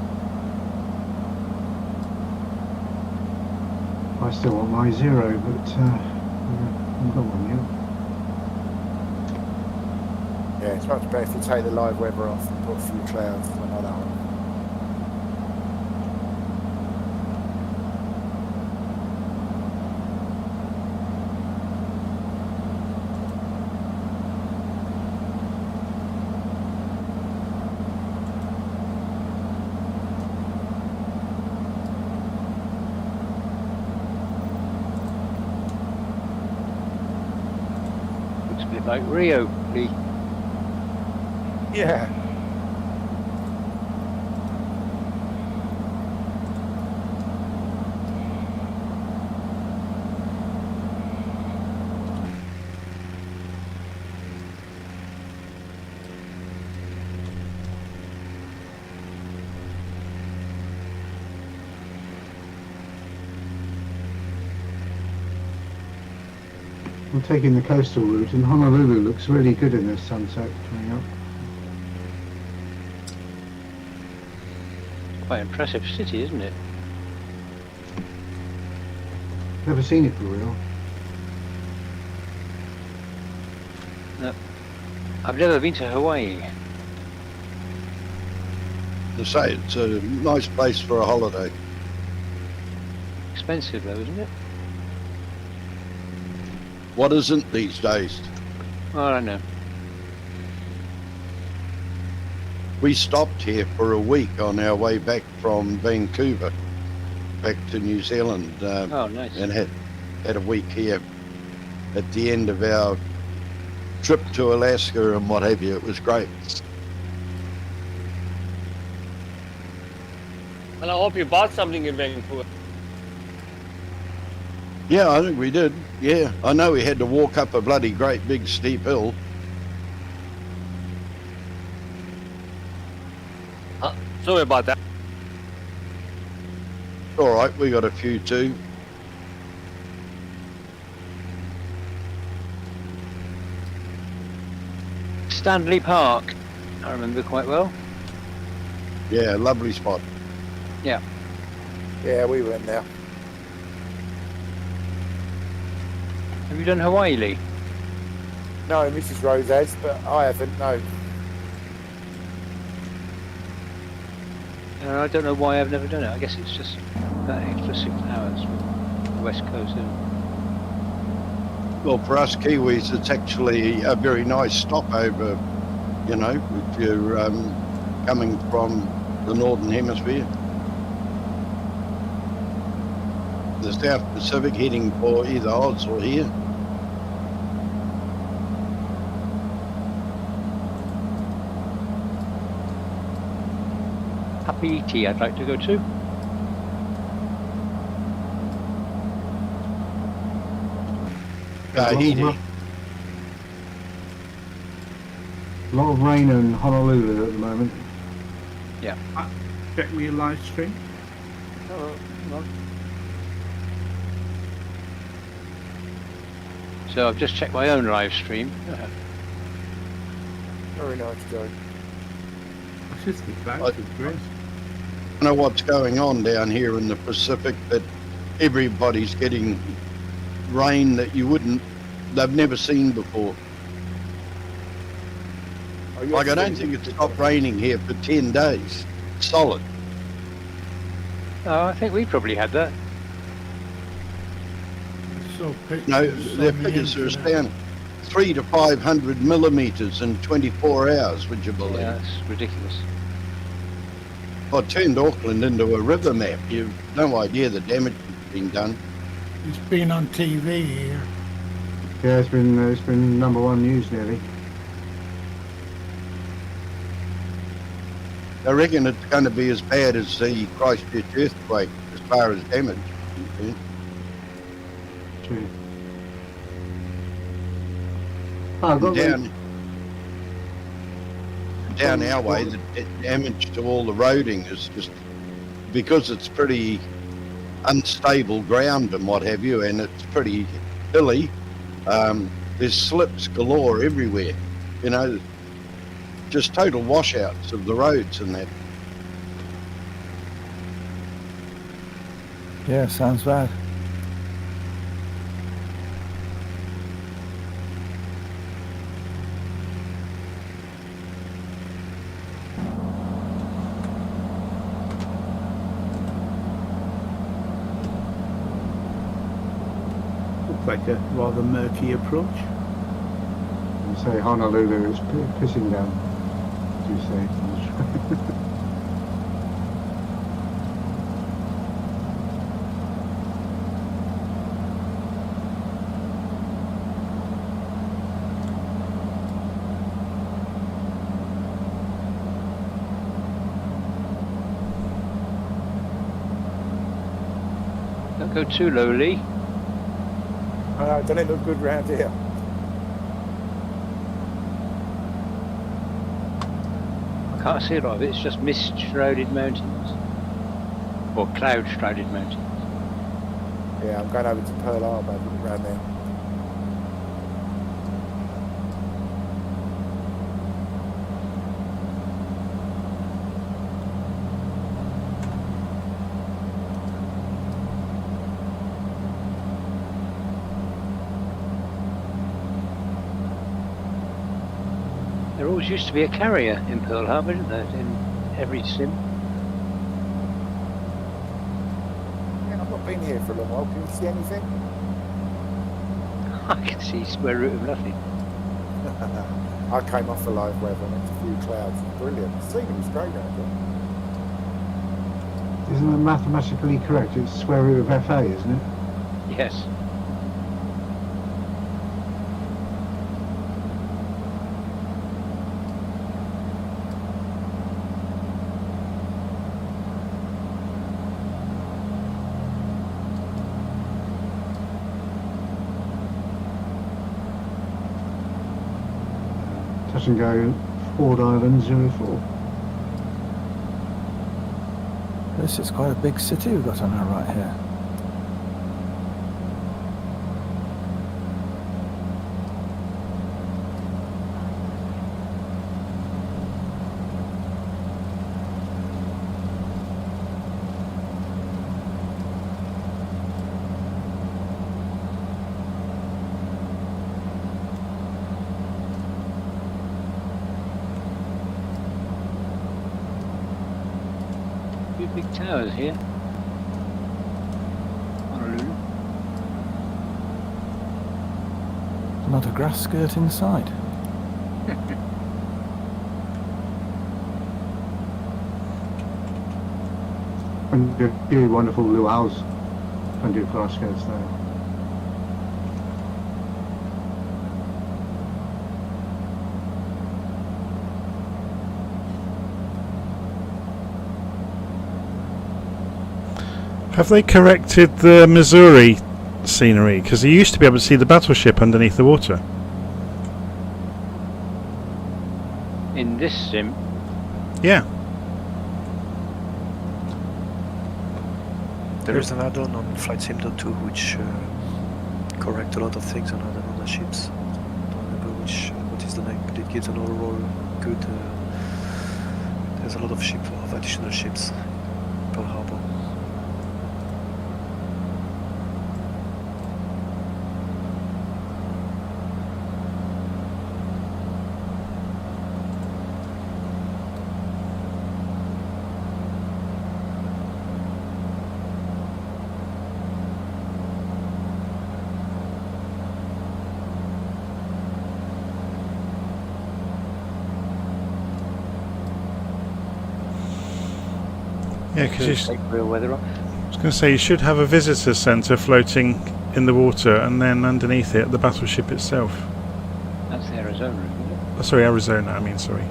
I still want my zero, but I haven't got one yet. Yeah, it's much better if you take the live weather off and put a few clouds like that one. Looks a bit like Rio, Lee. Yeah. I'm taking the coastal route, and Honolulu looks really good in this sunset coming up. Quite impressive city, isn't it? Never seen it for real. No. I've never been to Hawaii. To say it's a nice place for a holiday. Expensive though, isn't it? What isn't these days? Oh, I don't know. We stopped here for a week on our way back from Vancouver, back to New Zealand. Oh, nice. And had a week here at the end of our trip to Alaska and what have you. It was great. Well, I hope you bought something in Vancouver. Yeah, I think we did. Yeah, I know we had to walk up a bloody great big steep hill. Sorry about that. All right, we got a few too. Stanley Park, I remember quite well. Yeah, lovely spot. Yeah. Yeah, we went there. Have you done Hawaii, Lee? No, Mrs. Rose has, but I haven't, no. I don't know why I've never done it. I guess it's just that extra 6 hours from the west coast. Well, for us Kiwis, it's actually a very nice stopover, you know, if you're coming from the Northern Hemisphere. The South Pacific heading for either Oz or here. Hawaii, I'd like to go to. Tahiti. A lot of rain in Honolulu at the moment. Yeah. Check me a live stream. Oh, well. So I've just checked my own live stream. Very nice, Joe. I should be clouds with great. I don't know what's going on down here in the Pacific, but everybody's getting rain that they've never seen before. Like, I don't think it's stopped raining here for 10 days, solid. Oh, I think we probably had that. So No, their figures are astounding. 300 to 500 millimeters in 24 hours, would you believe? Yeah, that's ridiculous. I turned Auckland into a river map. You've no idea the damage that's been done. it's been on TV here. Yeah, it's been #1 news nearly. I reckon it's going to be as bad as the Christchurch earthquake as far as damage. True. Oh, I've got down our way, the damage to all the roading is just because it's pretty unstable ground and what have you, and it's pretty hilly. There's slips galore everywhere, you know, just total washouts of the roads and that. Yeah, sounds bad. Looks like a rather murky approach. You say Honolulu is pissing down. Do you say? Don't go too low, Lee. I know, don't it look good round here? I can't see a lot of it. It's just mist-shrouded mountains. Or cloud-shrouded mountains. Yeah, I'm going over to Pearl Harbor around there. always used to be a carrier in Pearl Harbor, didn't there? In every sim. Yeah, I've not been here for a long while. Can you see anything? I can see square root of nothing. I came off the live weather and it's a few clouds. It's brilliant. The scenery's great out there. Isn't that mathematically correct? It's square root of FA, isn't it? Yes. Touch and go, Ford Island 04. This is quite a big city we've got on our right here. Big towers here. Honolulu. Not a grass skirt inside. And a few wonderful luau's. Plenty of grass skirts there. Have they corrected the Missouri scenery? Because you used to be able to see the battleship underneath the water. In this sim? Yeah. There is an add-on on Flight Sim 2 which correct a lot of things on other ships. I don't remember what is the name, but it gives an overall good. There's a lot of additional ships in Pearl Harbor. Yeah, because real weather on. I was going to say you should have a visitor centre floating in the water, and then underneath it the battleship itself. That's Arizona, isn't it? Oh, sorry, Arizona. I mean, sorry.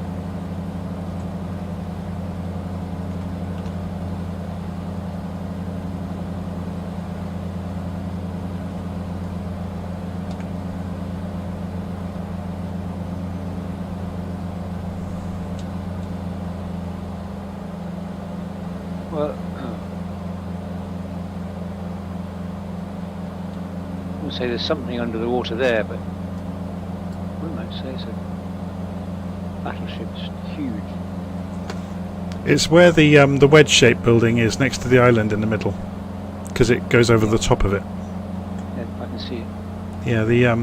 Well, I would say there's something under the water there, but I might say it's a battleship. It's huge. It's where the wedge-shaped building is next to the island in the middle, because it goes over the top of it. Yeah, I can see it. Yeah,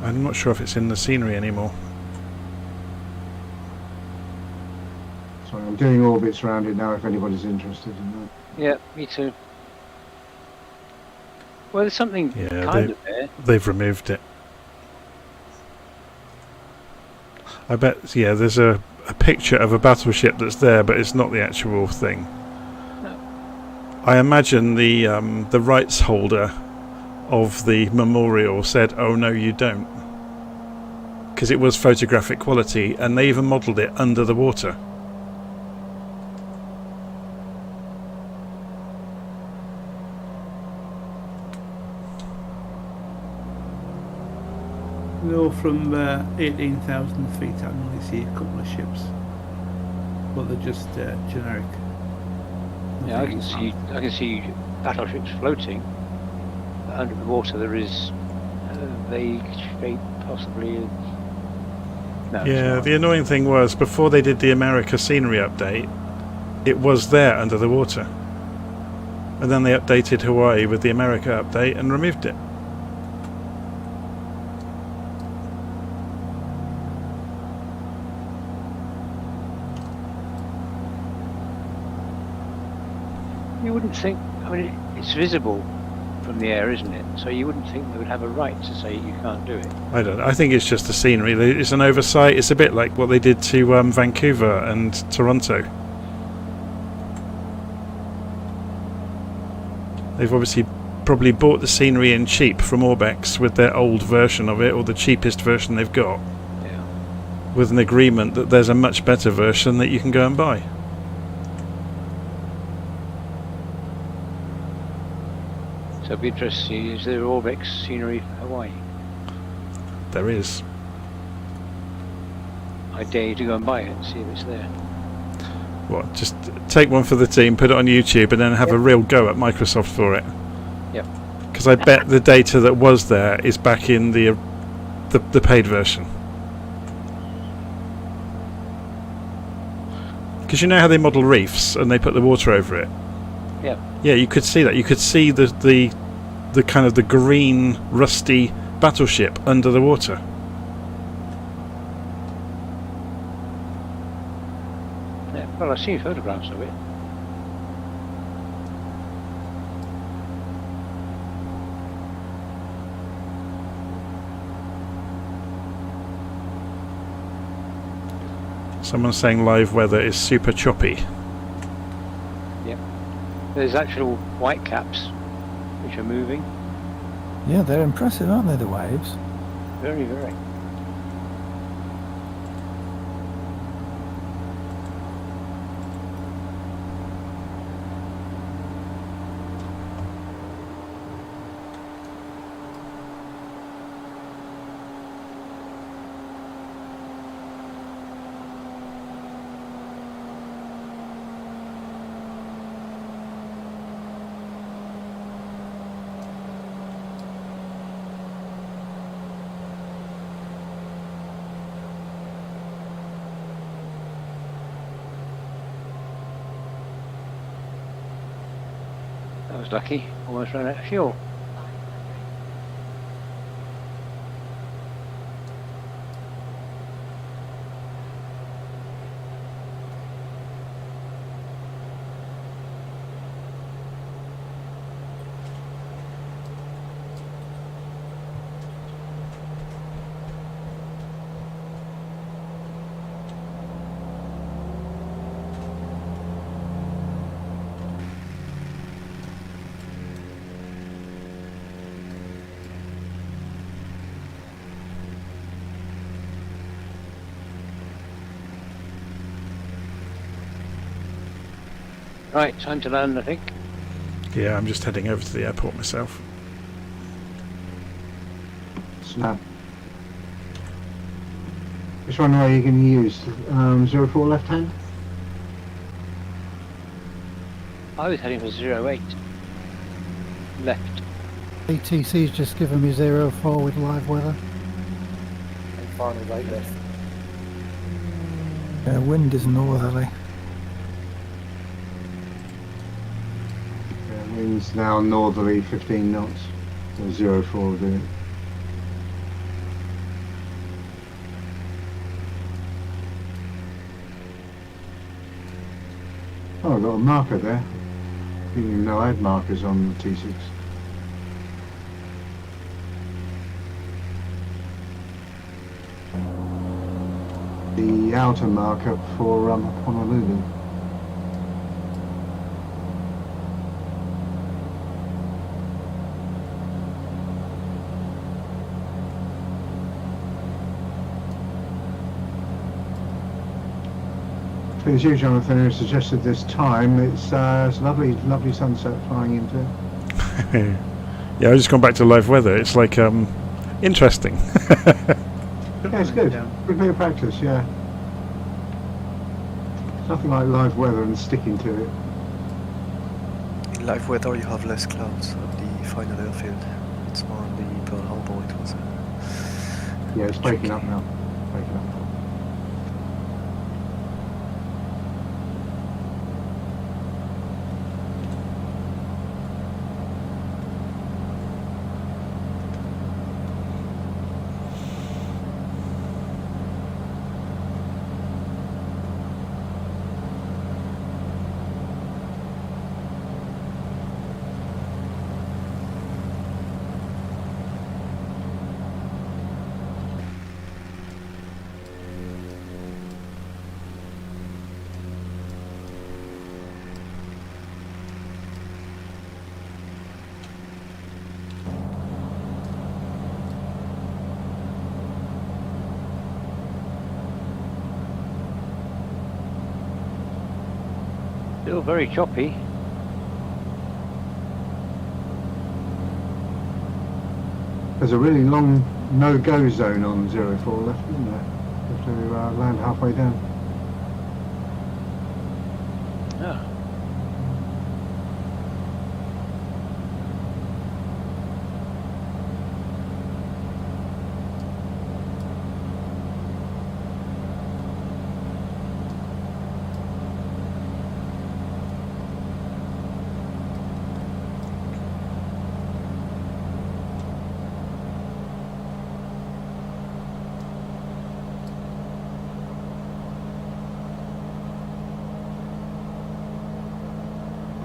I'm not sure if it's in the scenery anymore. Sorry, I'm doing orbits around it now if anybody's interested in that. Yeah, me too. Well, there's something kind of there. They've removed it. I bet, yeah, there's a picture of a battleship that's there, but it's not the actual thing. No. I imagine the rights holder of the memorial said, "Oh no, you don't," because it was photographic quality, and they even modelled it under the water. No, from 18,000 feet I can only see a couple of ships, but they're just generic. Yeah, I can see battleships floating. Under the water there is a vague shape, possibly. No, Yeah, the annoying thing was, before they did the America scenery update, it was there under the water. And then they updated Hawaii with the America update and removed it. You wouldn't think. I mean, it's visible from the air, isn't it? So you wouldn't think they would have a right to say you can't do it. I don't know. I think it's just the scenery. It's an oversight. It's a bit like what they did to Vancouver and Toronto. They've obviously probably bought the scenery in cheap from Orbex with their old version of it, or the cheapest version they've got, with an agreement that there's a much better version that you can go and buy. So it'd be interesting. Is there Orbex scenery for Hawaii? There is. I dare you to go and buy it and see if it's there. What? Just take one for the team, put it on YouTube, and then have a real go at Microsoft for it. Yep. Because I bet the data that was there is back in the paid version. Because you know how they model reefs and they put the water over it. Yeah. Yeah, you could see that. You could see the kind of the green, rusty battleship under the water. Yeah. Well, I've seen photographs of it. Someone's saying live weather is super choppy. Yep. There's actual white caps which are moving. Yeah, they're impressive, aren't they, the waves? Very, very. That was lucky. Almost ran out of fuel. Right, time to land, I think. Yeah, I'm just heading over to the airport myself. Snap. Which one are you going to use? 04 left hand? I was heading for 08. Left. ATC's just given me 04 with live weather. And finally right left. Wind is northerly. Wind's now northerly 15 knots. So 04 will do it. Oh, I've got a marker there. I didn't even know I had markers on the T6. The outer marker for Honolulu. As you, Jonathan, who suggested this time, it's lovely, lovely sunset flying into it. Yeah, I've just gone back to live weather. It's like interesting. Yeah, it's good. Good bit of practice, yeah. It's nothing like live weather and sticking to it. In live weather, you have less clouds at the final airfield. It's more on the Pearl Harbor. It was. Yeah, it's breaking up now. Breaking up. Still very choppy. There's a really long no-go zone on 04 left, isn't there? You have to land halfway down. Ah.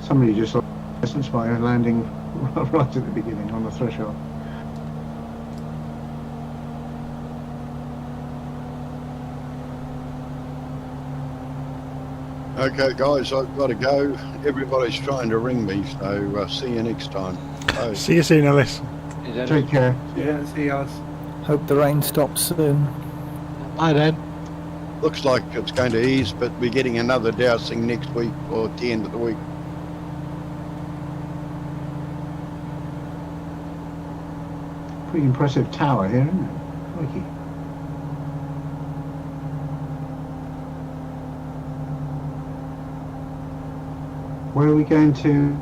Somebody just lost distance by landing right at the beginning on the threshold. Okay, guys, I've got to go. Everybody's trying to ring me, so see you next time. Bye. See you soon, Alice. Take care. Yeah, see you guys. Hope the rain stops soon. Bye then. Looks like it's going to ease, but we're getting another dousing next week or at the end of the week. Pretty impressive tower here, isn't it? Crikey. Where are we going to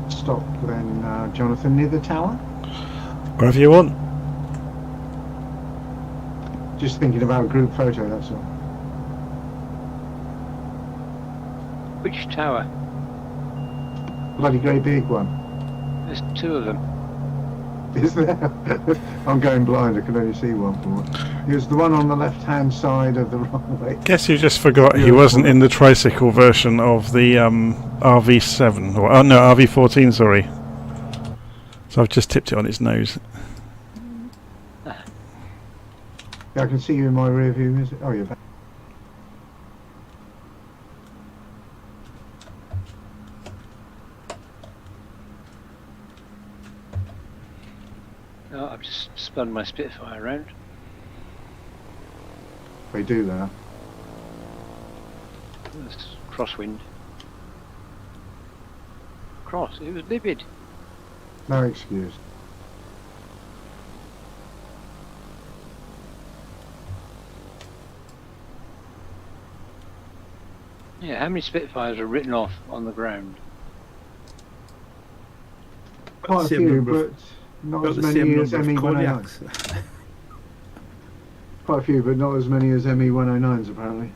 stop then, Jonathan? Near the tower? Wherever you want. Just thinking about a group photo, that's all. Which tower? Bloody great big one. There's two of them. Is there? I'm going blind, I can only see one for one. It was the one on the left-hand side of the runway. Guess you just forgot he wasn't in the tricycle version of the RV7. Or, oh no, RV14, sorry. So I've just tipped it on its nose. Yeah, I can see you in my rear view. Is it? Oh, you're back. Oh, I've just spun my Spitfire around. They do that. That's crosswind. Cross, it was livid. No excuse. Yeah, how many Spitfires are written off on the ground? Quite a few, but not as many as ME-109s. Quite a few, but not as many as ME-109s apparently.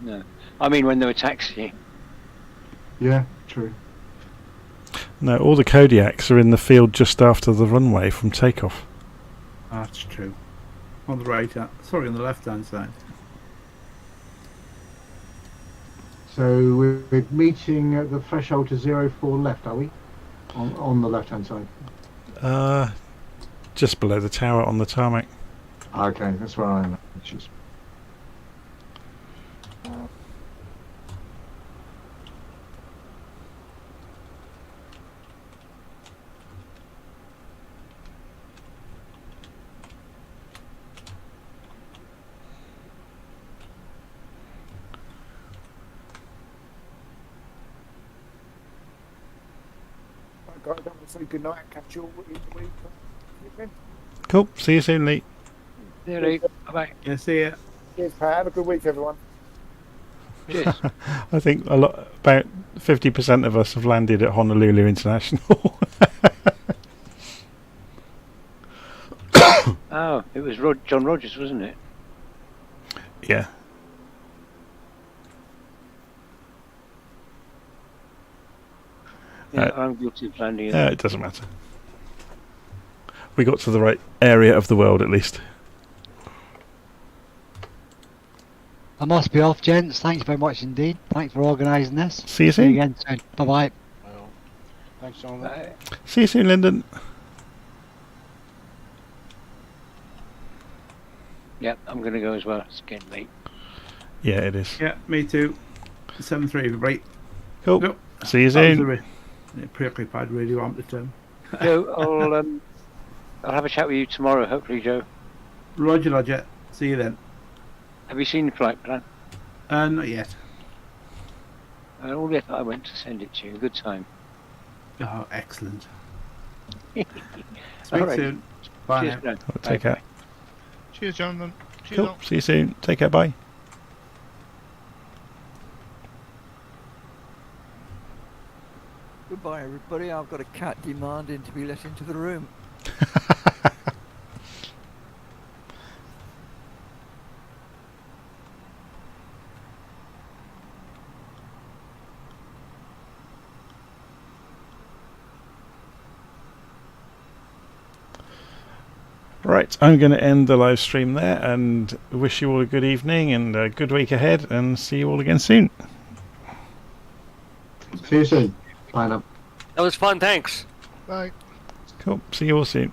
No. I mean when they were taxiing. Yeah, true. No, all the Kodiaks are in the field just after the runway from takeoff. That's true. On the right, sorry, on the left-hand side. So we're meeting at the threshold to 04 left, are we? On the left-hand side. Just below the tower on the tarmac. Okay, that's where I am. Just... I don't want to say good night and catch you all in the week. Cool. See you soon, Lee. See you, Lee. Bye-bye. Yeah, see ya. Cheers, Pat. Have a good week, everyone. Cheers. I think about 50% of us have landed at Honolulu International. Oh, it was John Rogers, wasn't it? Yeah. Yeah, I'm guilty of landing it. It doesn't matter. We got to the right area of the world at least. I must be off, gents. Thanks very much indeed. Thanks for organising this. See you soon. Again soon. Bye-bye. Well, thanks, Jonathan. See you soon, Lyndon. Yep, I'm going to go as well. It's getting late. Yeah, it is. Yeah, me too. 7-3, right? Cool. Nope. See you soon. Preoccupied radio on the term. Joe, I'll have a chat with you tomorrow, hopefully, Joe. Roger, Roger. See you then. Have you seen the flight plan? Not yet. And all the effort I went to send it to you. Good time. Oh, excellent. All Speak right. soon. Bye Cheers, now. man. Take care. Cheers, Jonathan. Cheers, Cool. all. See you soon. Take care. Bye. Goodbye, everybody. I've got a cat demanding to be let into the room. Right, I'm going to end the live stream there and wish you all a good evening and a good week ahead, and see you all again soon. See you soon. Bye now. That was fun, thanks. Bye. Cool. See you all soon.